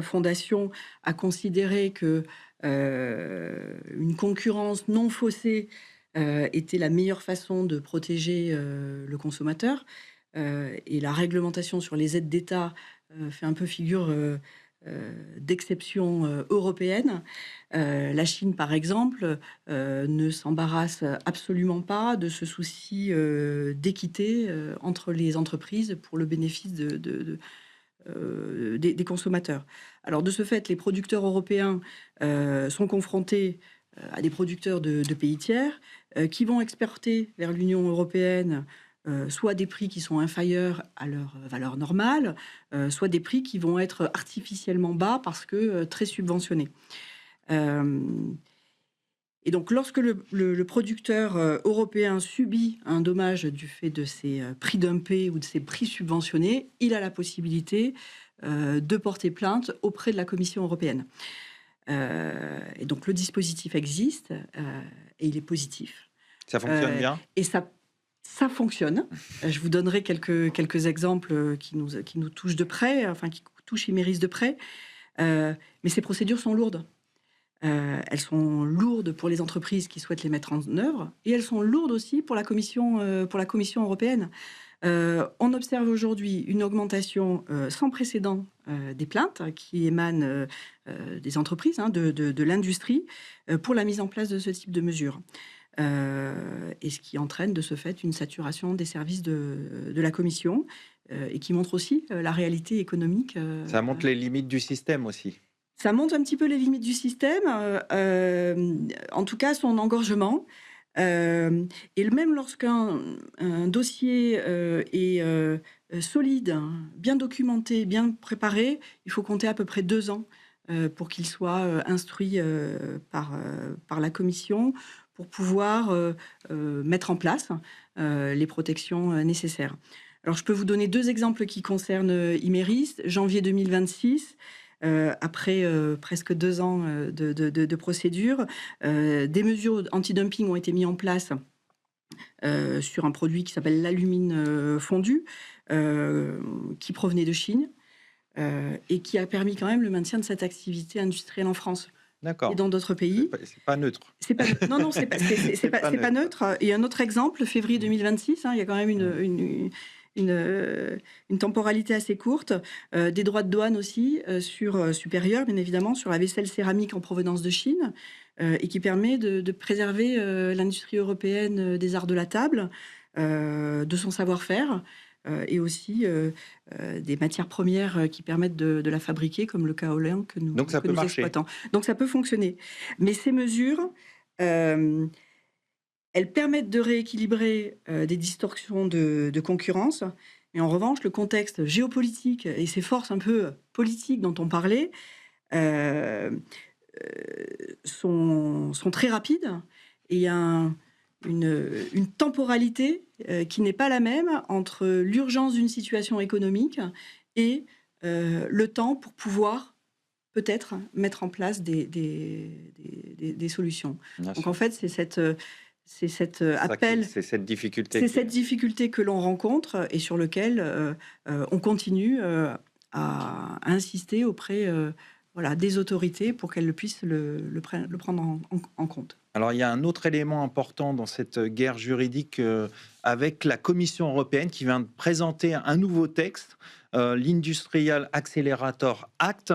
fondation, a considéré que une concurrence non faussée était la meilleure façon de protéger le consommateur. Et la réglementation sur les aides d'État fait un peu figure d'exception européenne. La Chine, par exemple, ne s'embarrasse absolument pas de ce souci d'équité entre les entreprises pour le bénéfice des consommateurs. Alors, de ce fait, les producteurs européens sont confrontés à des producteurs de pays tiers qui vont exporter vers l'Union européenne soit des prix qui sont inférieurs à leur valeur normale, soit des prix qui vont être artificiellement bas parce que très subventionnés. Et donc, lorsque le producteur européen subit un dommage du fait de ces prix dumpés ou de ces prix subventionnés, il a la possibilité de porter plainte auprès de la Commission européenne. Et donc, le dispositif existe et il est positif. Ça fonctionne bien? Et ça fonctionne. Je vous donnerai quelques exemples qui nous touchent de près, enfin qui touchent Imerys de près. Mais ces procédures sont lourdes. Elles sont lourdes pour les entreprises qui souhaitent les mettre en œuvre, et elles sont lourdes aussi pour la Commission européenne. On observe aujourd'hui une augmentation sans précédent des plaintes qui émanent des entreprises, de l'industrie, pour la mise en place de ce type de mesures. Et ce qui entraîne de ce fait une saturation des services de la Commission et qui montre aussi la réalité économique. Ça montre les limites du système aussi. Ça montre un petit peu les limites du système, en tout cas son engorgement. Et même lorsqu'un dossier est solide, bien documenté, bien préparé, il faut compter à peu près 2 ans pour qu'il soit instruit par la Commission, pour pouvoir mettre en place les protections nécessaires. Alors, je peux vous donner 2 exemples qui concernent Imerys. Janvier 2026, après presque 2 ans de procédure, des mesures anti-dumping ont été mises en place sur un produit qui s'appelle l'alumine fondu, qui provenait de Chine, et qui a permis quand même le maintien de cette activité industrielle en France. D'accord. Et dans d'autres pays. C'est pas neutre. Non, c'est pas neutre. Et un autre exemple, février 2026, il y a quand même une temporalité assez courte, des droits de douane aussi supérieurs, bien évidemment, sur la vaisselle céramique en provenance de Chine, et qui permet de préserver l'industrie européenne des arts de la table, de son savoir-faire, et aussi des matières premières qui permettent de la fabriquer, comme le kaolin que nous exploitons. Donc ça peut fonctionner. Mais ces mesures, elles permettent de rééquilibrer des distorsions de concurrence. Mais en revanche, le contexte géopolitique et ces forces un peu politiques dont on parlait sont très rapides. Et il y a une temporalité qui n'est pas la même entre l'urgence d'une situation économique et le temps pour pouvoir peut-être mettre en place des solutions. Donc en fait, c'est cette difficulté que l'on rencontre et sur lequel on continue à insister auprès des autorités pour qu'elles puissent le prendre en compte. Alors, il y a un autre élément important dans cette guerre juridique avec la Commission européenne qui vient de présenter un nouveau texte l'Industrial Accelerator Act,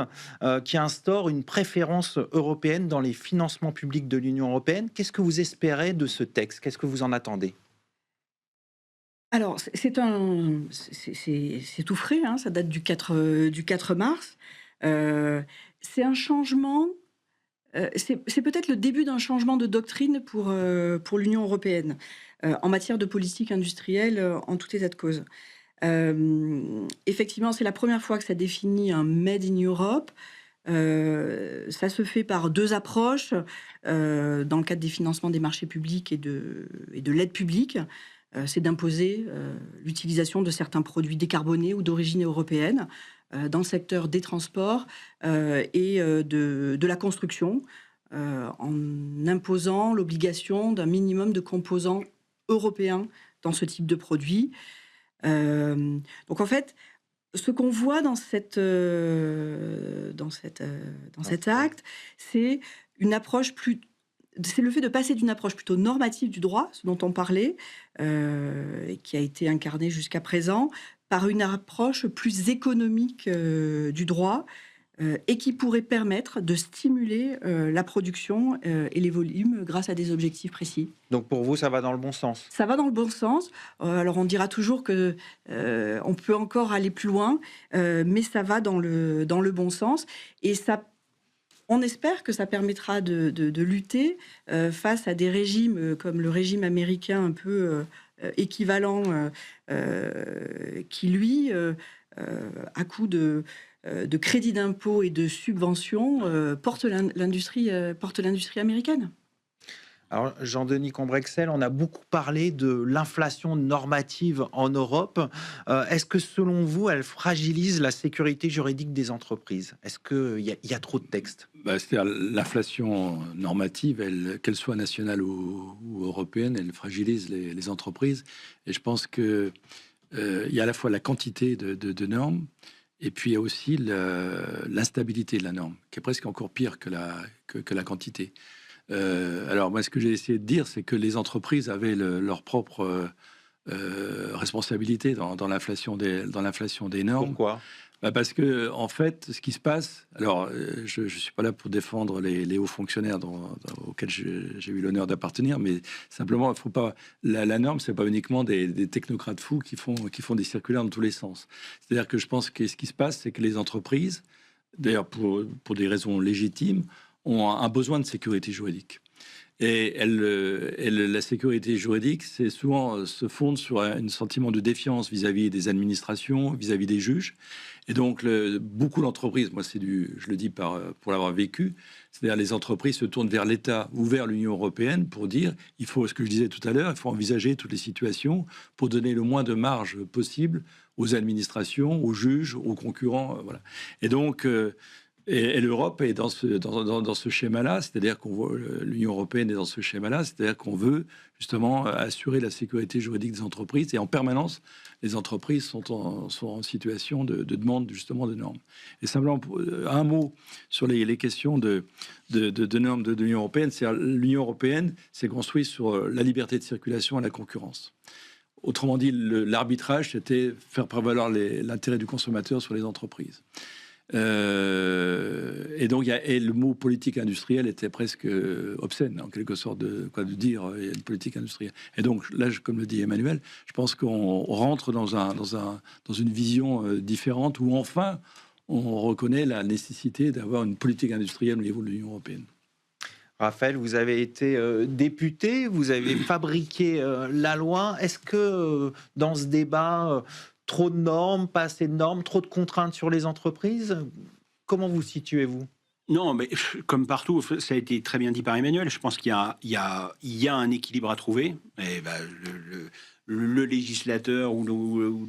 qui instaure une préférence européenne dans les financements publics de l'Union européenne. Qu'est-ce que vous espérez de ce texte? Qu'est-ce que vous en attendez? Alors, c'est tout frais, hein, ça date du 4 mars. C'est un changement, c'est peut-être le début d'un changement de doctrine pour l'Union européenne, en matière de politique industrielle, en tout état de cause. Effectivement, c'est la première fois que ça définit un Made in Europe. Ça se fait par 2 approches, dans le cadre des financements des marchés publics et de l'aide publique. C'est d'imposer l'utilisation de certains produits décarbonés ou d'origine européenne dans le secteur des transports et de la construction, en imposant l'obligation d'un minimum de composants européens dans ce type de produits. Donc en fait, ce qu'on voit dans cet acte, c'est une approche c'est le fait de passer d'une approche plutôt normative du droit, ce dont on parlait, et qui a été incarnée jusqu'à présent, par une approche plus économique du droit, et qui pourrait permettre de stimuler la production et les volumes grâce à des objectifs précis. Donc pour vous, ça va dans le bon sens? Ça va dans le bon sens. Alors on dira toujours que on peut encore aller plus loin, mais ça va dans le bon sens. Et ça, on espère que ça permettra de lutter face à des régimes comme le régime américain un peu équivalent, qui lui, à coup de crédits d'impôt et de subventions, porte l'industrie américaine. Alors, Jean-Denis Combrexel, on a beaucoup parlé de l'inflation normative en Europe. Est-ce que, selon vous, elle fragilise la sécurité juridique des entreprises? Est-ce qu'il y a trop de textes? C'est-à-dire l'inflation normative, qu'elle soit nationale ou européenne, elle fragilise les entreprises. Et je pense que il y a à la fois la quantité de normes, et puis il y a aussi l'instabilité de la norme, qui est presque encore pire que la quantité. Alors moi, ce que j'ai essayé de dire, c'est que les entreprises avaient leur propre responsabilité dans l'inflation des normes. Pourquoi? Parce que en fait, ce qui se passe, alors je suis pas là pour défendre les hauts fonctionnaires auxquels j'ai eu l'honneur d'appartenir, mais simplement, il faut pas la norme, c'est pas uniquement des technocrates fous qui font des circulaires dans tous les sens. C'est-à-dire que je pense que ce qui se passe, c'est que les entreprises, d'ailleurs pour des raisons légitimes, ont un besoin de sécurité juridique. Et la sécurité juridique, c'est souvent se fonde sur un sentiment de défiance vis-à-vis des administrations, vis-à-vis des juges. Et donc, beaucoup d'entreprises, moi, je le dis pour l'avoir vécu, c'est-à-dire les entreprises se tournent vers l'État ou vers l'Union européenne pour dire, il faut, ce que je disais tout à l'heure, il faut envisager toutes les situations pour donner le moins de marge possible aux administrations, aux juges, aux concurrents, voilà. Et donc, et l'Europe est dans ce schéma-là, c'est-à-dire qu'on voit l'Union européenne est dans ce schéma-là, c'est-à-dire qu'on veut justement assurer la sécurité juridique des entreprises, et en permanence, les entreprises sont en situation de demande justement de normes. Et simplement un mot sur les questions de normes de l'Union européenne, c'est-à-dire l'Union européenne s'est construite sur la liberté de circulation et la concurrence. Autrement dit, l'arbitrage, c'était faire prévaloir l'intérêt du consommateur sur les entreprises. Et donc, le mot politique industrielle était presque obscène, en quelque sorte, de dire il y a une politique industrielle. Et donc, là, comme le dit Emmanuel, je pense qu'on rentre dans une vision différente où, enfin, on reconnaît la nécessité d'avoir une politique industrielle au niveau de l'Union européenne. Raphaël, vous avez été député, vous avez fabriqué la loi. Est-ce que dans ce débat, trop de normes, pas assez de normes, trop de contraintes sur les entreprises? Comment vous situez-vous? Non, mais comme partout, ça a été très bien dit par Emmanuel. Je pense qu'il y a un équilibre à trouver. Et le législateur ou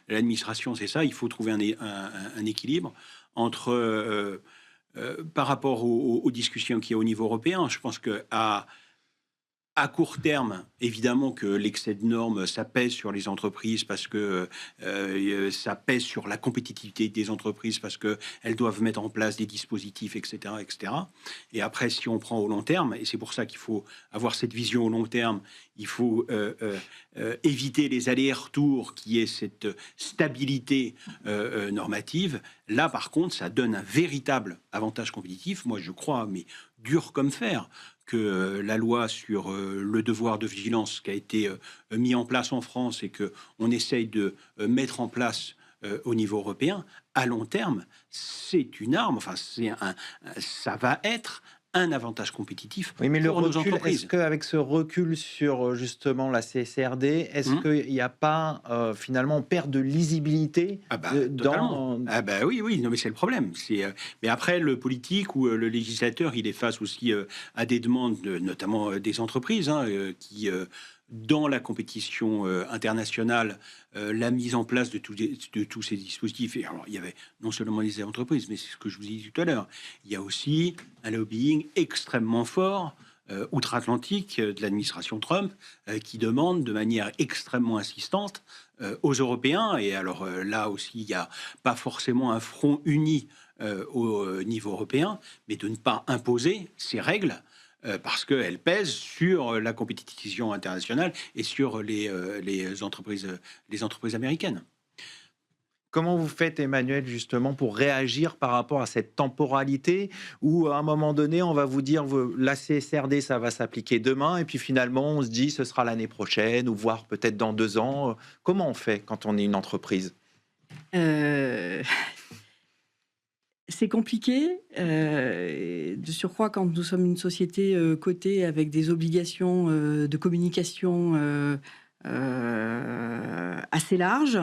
l'administration, c'est ça. Il faut trouver un équilibre entre, par rapport aux discussions qu'il y a au niveau européen. Je pense que À court terme, évidemment que l'excès de normes, ça pèse sur les entreprises parce que ça pèse sur la compétitivité des entreprises parce qu'elles doivent mettre en place des dispositifs, etc., etc. Et après, si on prend au long terme, et c'est pour ça qu'il faut avoir cette vision au long terme, il faut éviter les allers-retours, qui est cette stabilité normative. Là, par contre, ça donne un véritable avantage compétitif. Moi, je crois, mais dur comme fer, que la loi sur le devoir de vigilance qui a été mis en place en France et que on essaye de mettre en place au niveau européen, à long terme, c'est une arme. Enfin, ça va être un avantage compétitif Oui, mais le pour nos recul, entreprises. est-ce qu'avec ce recul sur justement la CSRD, est-ce qu'il n'y a pas finalement perte de lisibilité Ah bah, dans... totalement. Ah bah oui, oui, non, mais c'est le problème. Mais après, le politique ou le législateur, il est face aussi à des demandes, notamment des entreprises, hein, qui, dans la compétition internationale, la mise en place de tous ces dispositifs. Et alors, il y avait non seulement les entreprises, mais c'est ce que je vous ai dit tout à l'heure. Il y a aussi un lobbying extrêmement fort outre-Atlantique de l'administration Trump qui demande de manière extrêmement insistante aux Européens, et alors là aussi il n'y a pas forcément un front uni au niveau européen, mais de ne pas imposer ces règles parce qu'elles pèsent sur la compétition internationale et sur les entreprises américaines. Comment vous faites, Emmanuel, justement, pour réagir par rapport à cette temporalité où, à un moment donné, on va vous dire la CSRD, ça va s'appliquer demain, et puis finalement, on se dit ce sera l'année prochaine, ou voire peut-être dans 2 ans. Comment on fait quand on est une entreprise ? C'est compliqué. De surcroît, quand nous sommes une société cotée avec des obligations de communication assez larges.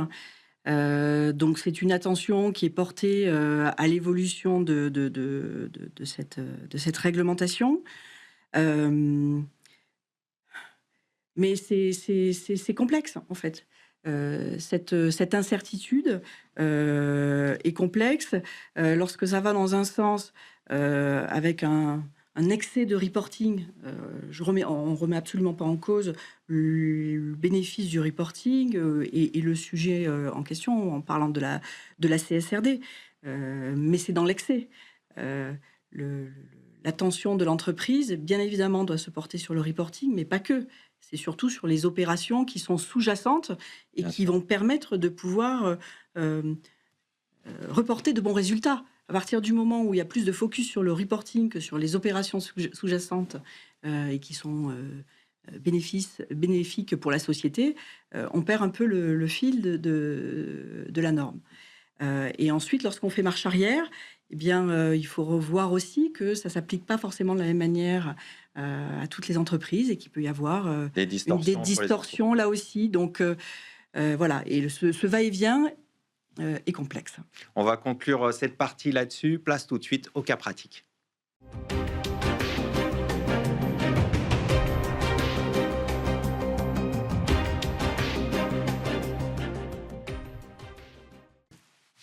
Donc c'est une attention qui est portée à l'évolution de cette réglementation. Mais c'est complexe, en fait. Cette incertitude est complexe. Lorsque ça va dans un sens, avec un excès de reporting, on remet absolument pas en cause le bénéfice du reporting et le sujet en question en parlant de la CSRD. Mais c'est dans l'excès. L'attention de l'entreprise, bien évidemment, doit se porter sur le reporting, mais pas que. C'est surtout sur les opérations qui sont sous-jacentes et qui vont permettre de pouvoir reporter de bons résultats. À partir du moment où il y a plus de focus sur le reporting que sur les opérations sous-jacentes et qui sont bénéfiques pour la société, on perd un peu le fil de la norme. Et ensuite, lorsqu'on fait marche arrière, eh bien, il faut revoir aussi que ça ne s'applique pas forcément de la même manière à toutes les entreprises et qu'il peut y avoir des distorsions là aussi. Donc, voilà. Et ce va-et-vient est complexe. On va conclure cette partie là-dessus. Place tout de suite au cas pratique.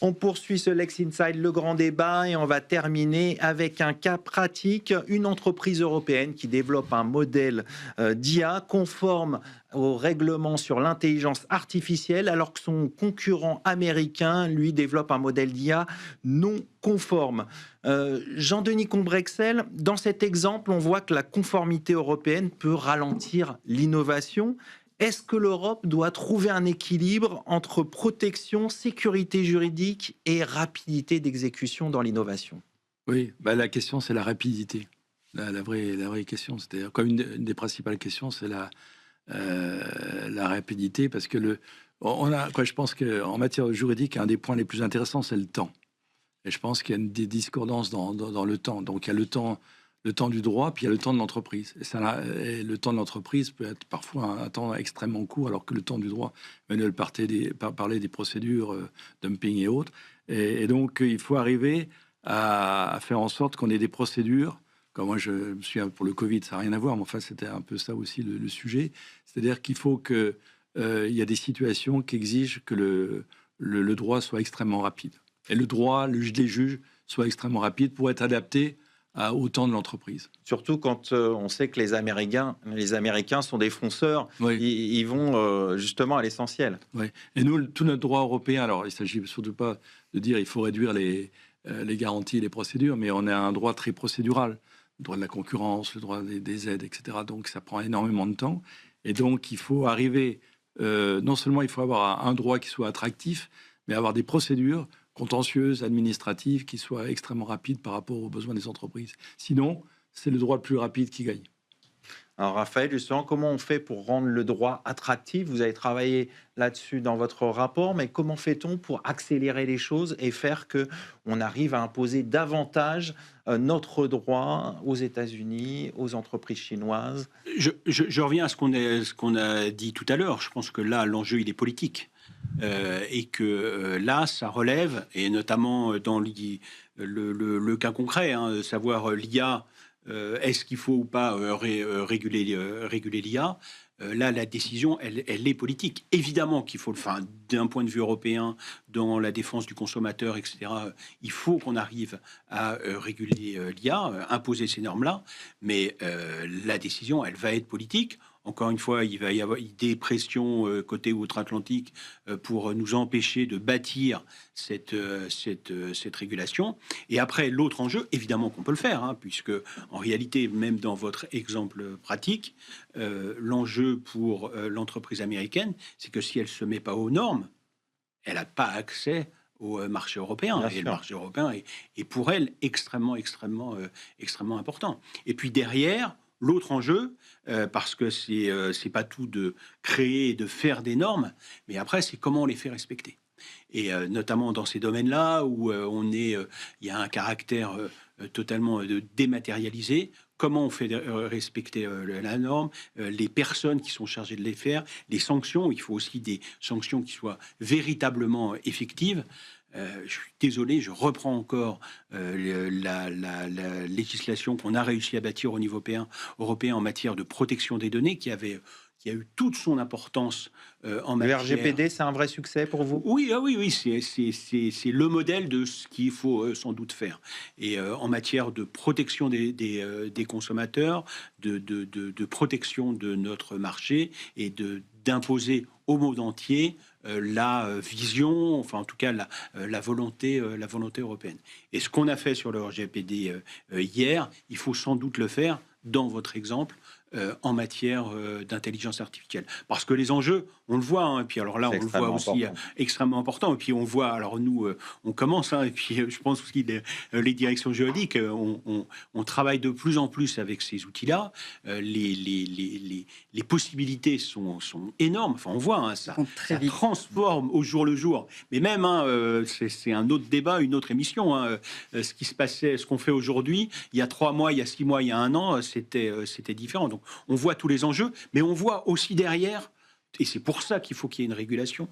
On poursuit ce Lex Inside, le grand débat, et on va terminer avec un cas pratique. Une entreprise européenne qui développe un modèle d'IA conforme au règlement sur l'intelligence artificielle, alors que son concurrent américain, lui, développe un modèle d'IA non conforme. Jean-Denis Combrexel, dans cet exemple, on voit que la conformité européenne peut ralentir l'innovation. Est-ce que l'Europe doit trouver un équilibre entre protection, sécurité juridique et rapidité d'exécution dans l'innovation ? Oui, la question, c'est la rapidité. La vraie question, c'est-à-dire comme une des principales questions, c'est la rapidité, parce que je pense qu'en matière juridique, un des points les plus intéressants, c'est le temps. Et je pense qu'il y a des discordances dans le temps. Donc il y a le temps du droit, puis il y a le temps de l'entreprise. Et le temps de l'entreprise peut être parfois un temps extrêmement court, alors que le temps du droit, Manuel parlait des procédures, dumping et autres. Et donc, il faut arriver à faire en sorte qu'on ait des procédures. Comme moi, je me souviens, pour le Covid, ça n'a rien à voir, mais enfin, c'était un peu ça aussi le sujet. C'est-à-dire qu'il faut qu'il y a des situations qui exigent que le droit soit extrêmement rapide. Et le droit, les juges soient extrêmement rapides pour être adaptés au temps de l'entreprise. Surtout quand on sait que les Américains sont des fonceurs, Oui. ils vont justement à l'essentiel. Oui. Et nous, tout notre droit européen, alors il ne s'agit surtout pas de dire il faut réduire les garanties et les procédures, mais on a un droit très procédural, le droit de la concurrence, le droit des aides, etc. Donc ça prend énormément de temps. Et donc il faut arriver, non seulement il faut avoir un droit qui soit attractif, mais avoir des procédures contentieuses, administratives, qui soient extrêmement rapides par rapport aux besoins des entreprises. Sinon, c'est le droit le plus rapide qui gagne. Alors Raphaël, justement, comment on fait pour rendre le droit attractif? Vous avez travaillé là-dessus dans votre rapport, mais comment fait-on pour accélérer les choses et faire que on arrive à imposer davantage notre droit aux États-Unis, aux entreprises chinoises? Je reviens à ce qu'on a dit tout à l'heure. Je pense que là, l'enjeu, il est politique. Et que là, ça relève, et notamment dans le cas concret, hein, savoir l'IA, est-ce qu'il faut ou pas réguler l'IA. Là, la décision, elle est politique. Évidemment qu'il faut, enfin, d'un point de vue européen, dans la défense du consommateur, etc., il faut qu'on arrive à réguler l'IA, imposer ces normes-là, mais la décision, elle va être politique. Encore une fois, il va y avoir des pressions côté outre-Atlantique pour nous empêcher de bâtir cette régulation. Et après, l'autre enjeu, évidemment qu'on peut le faire, hein, puisque en réalité, même dans votre exemple pratique, l'enjeu pour l'entreprise américaine, c'est que si elle ne se met pas aux normes, elle n'a pas accès au marché européen. Et le marché européen est pour elle extrêmement important. Et puis derrière, l'autre enjeu, parce que c'est pas tout de créer et de faire des normes, mais après, c'est comment on les fait respecter. Et notamment dans ces domaines-là où il y a un caractère totalement dématérialisé, comment on fait respecter la norme, les personnes qui sont chargées de les faire, les sanctions, il faut aussi des sanctions qui soient véritablement effectives. Je suis désolé, je reprends encore la législation qu'on a réussi à bâtir au niveau européen en matière de protection des données, qui a eu toute son importance en matière... Le RGPD, c'est un vrai succès pour vous? Oui, c'est le modèle de ce qu'il faut sans doute faire. Et en matière de protection des consommateurs, de protection de notre marché et d'imposer au monde entier la vision, enfin en tout cas la volonté européenne. Et ce qu'on a fait sur le RGPD hier, il faut sans doute le faire dans votre exemple en matière d'intelligence artificielle. Parce que les enjeux, on le voit, hein, et puis alors là, on le voit aussi extrêmement important. Et puis on voit, alors nous, on commence, hein, et puis je pense aussi les directions juridiques, on travaille de plus en plus avec ces outils-là. Les possibilités sont énormes. Enfin, on voit, hein, ça transforme au jour le jour. Mais même, hein, c'est un autre débat, une autre émission. Hein, ce qui se passait, ce qu'on fait aujourd'hui, il y a 3 mois, il y a 6 mois, il y a 1 an, c'était différent. Donc, on voit tous les enjeux, mais on voit aussi derrière, et c'est pour ça qu'il faut qu'il y ait une régulation,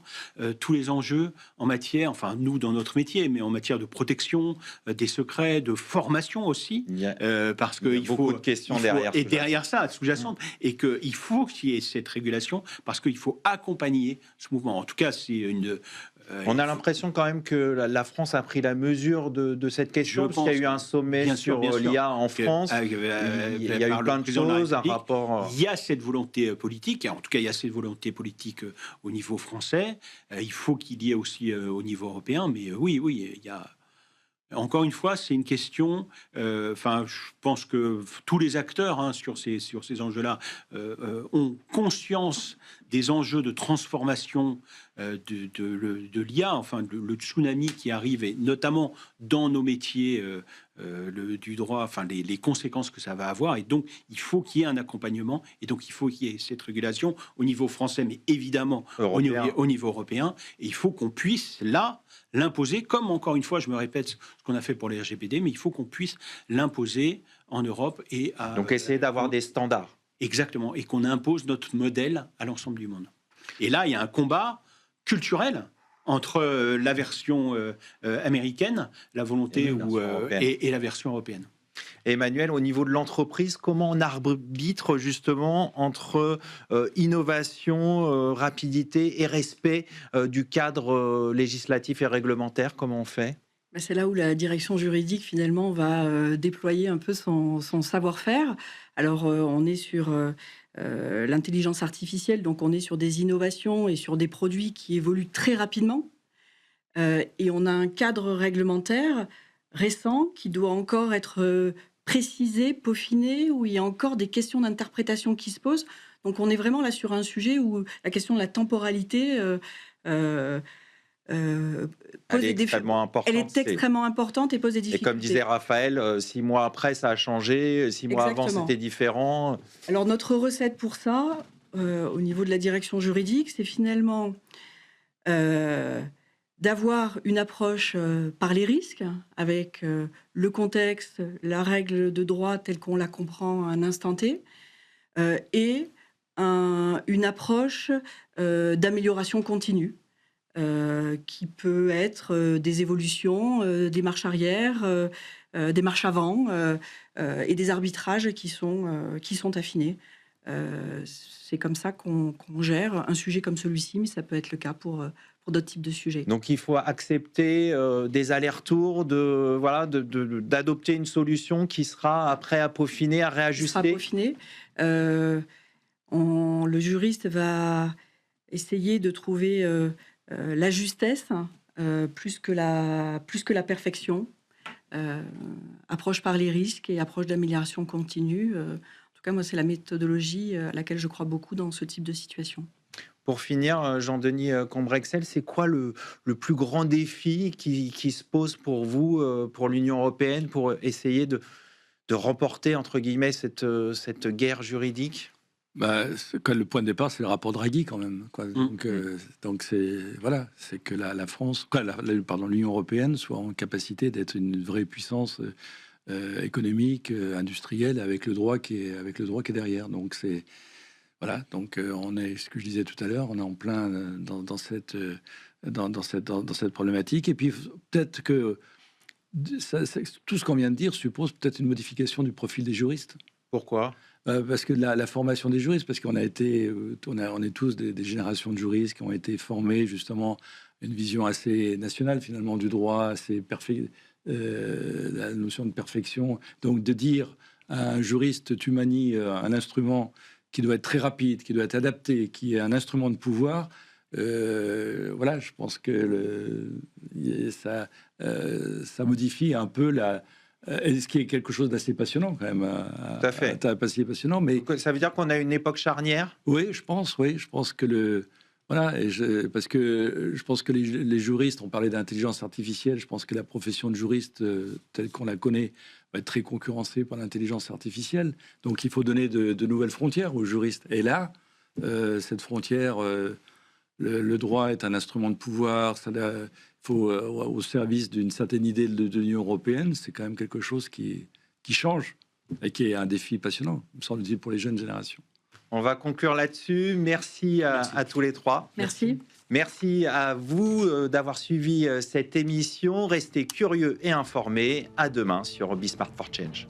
tous les enjeux en matière, enfin nous dans notre métier, mais en matière de protection des secrets, de formation aussi, parce qu'il faut beaucoup de questions derrière. Et derrière ça, sous-jacente, et qu'il faut qu'il y ait cette régulation, parce qu'il faut accompagner ce mouvement. En tout cas, c'est une... On a l'impression quand même que la France a pris la mesure de cette question, parce qu'il y a eu un sommet sur l'IA en France. Il y a eu plein de choses, un rapport... Il y a cette volonté politique, en tout cas il y a cette volonté politique au niveau français. Il faut qu'il y ait aussi au niveau européen, mais oui, il y a... Encore une fois, c'est une question. Enfin, je pense que tous les acteurs hein, sur ces enjeux-là ont conscience des enjeux de transformation de l'IA, enfin le tsunami qui arrive, et notamment dans nos métiers du droit, enfin les conséquences que ça va avoir. Et donc, il faut qu'il y ait un accompagnement, et donc il faut qu'il y ait cette régulation au niveau français, mais évidemment au niveau européen. Et il faut qu'on puisse là l'imposer, comme encore une fois, je me répète ce qu'on a fait pour les RGPD, mais il faut qu'on puisse l'imposer en Europe et donc essayer d'avoir des standards. Exactement, et qu'on impose notre modèle à l'ensemble du monde. Et là, il y a un combat culturel entre la version américaine, la volonté et la version européenne. Emmanuel, au niveau de l'entreprise, comment on arbitre justement entre innovation, rapidité et respect du cadre législatif et réglementaire? Comment on fait? C'est là où la direction juridique, finalement, va déployer un peu son savoir-faire. Alors, on est sur l'intelligence artificielle, donc on est sur des innovations et sur des produits qui évoluent très rapidement. Et on a un cadre réglementaire récent qui doit encore être précisé, peaufiné, où il y a encore des questions d'interprétation qui se posent. Donc, on est vraiment là sur un sujet où la question de la temporalité Elle est extrêmement importante. Elle est extrêmement importante et pose des Et difficultés. comme disait Raphaël, 6 mois après, ça a changé. 6 mois avant, Exactement. c'était différent. Alors, notre recette pour ça, au niveau de la direction juridique, c'est finalement d'avoir une approche par les risques, avec le contexte, la règle de droit telle qu'on la comprend à un instant T, et une approche d'amélioration continue, qui peut être des évolutions, des marches arrière, des marches avant, et des arbitrages qui sont affinés. C'est comme ça qu'on gère un sujet comme celui-ci, mais ça peut être le cas pour d'autres types de sujets. Donc, il faut accepter des allers-retours, d'adopter une solution qui sera après à peaufiner, à Qui sera réajuster. peaufiné. Le juriste va essayer de trouver la justesse plus que la perfection. Approche par les risques et approche d'amélioration continue. En tout cas, moi, c'est la méthodologie à laquelle je crois beaucoup dans ce type de situation. Pour finir, Jean-Denis Combrexel, c'est quoi le plus grand défi qui se pose pour vous, pour l'Union européenne, pour essayer de remporter, entre guillemets, cette guerre juridique? Le point de départ, c'est le rapport Draghi quand même, quoi. Donc c'est que la France, l'Union européenne soit en capacité d'être une vraie puissance économique, industrielle, avec le droit qui est derrière. Donc c'est voilà. Donc on est, ce que je disais tout à l'heure, on est en plein dans cette problématique. Et puis peut-être que tout ce qu'on vient de dire suppose peut-être une modification du profil des juristes. Pourquoi? Parce que la formation des juristes, parce qu'on a été, on est tous des générations de juristes qui ont été formés justement une vision assez nationale finalement du droit, assez la notion de perfection. Donc de dire à un juriste, tu manies un instrument qui doit être très rapide, qui doit être adapté, qui est un instrument de pouvoir. Voilà, je pense que ça modifie un peu ce qui est quelque chose d'assez passionnant quand même. Tout à fait. Assez passionnant, mais Ça veut dire qu'on a une époque charnière? Oui, je pense que voilà, parce que je pense que les juristes, on parlait d'intelligence artificielle, je pense que la profession de juriste telle qu'on la connaît va être très concurrencée par l'intelligence artificielle. Donc il faut donner de nouvelles frontières aux juristes. Et là, cette frontière, le droit est un instrument de pouvoir, il faut au service d'une certaine idée de l'Union européenne, c'est quand même quelque chose qui change et qui est un défi passionnant, me semble-t-il, pour les jeunes générations. On va conclure là-dessus. Merci à tous les trois. Merci. Merci à vous d'avoir suivi cette émission. Restez curieux et informés. À demain sur Be Smart for Change.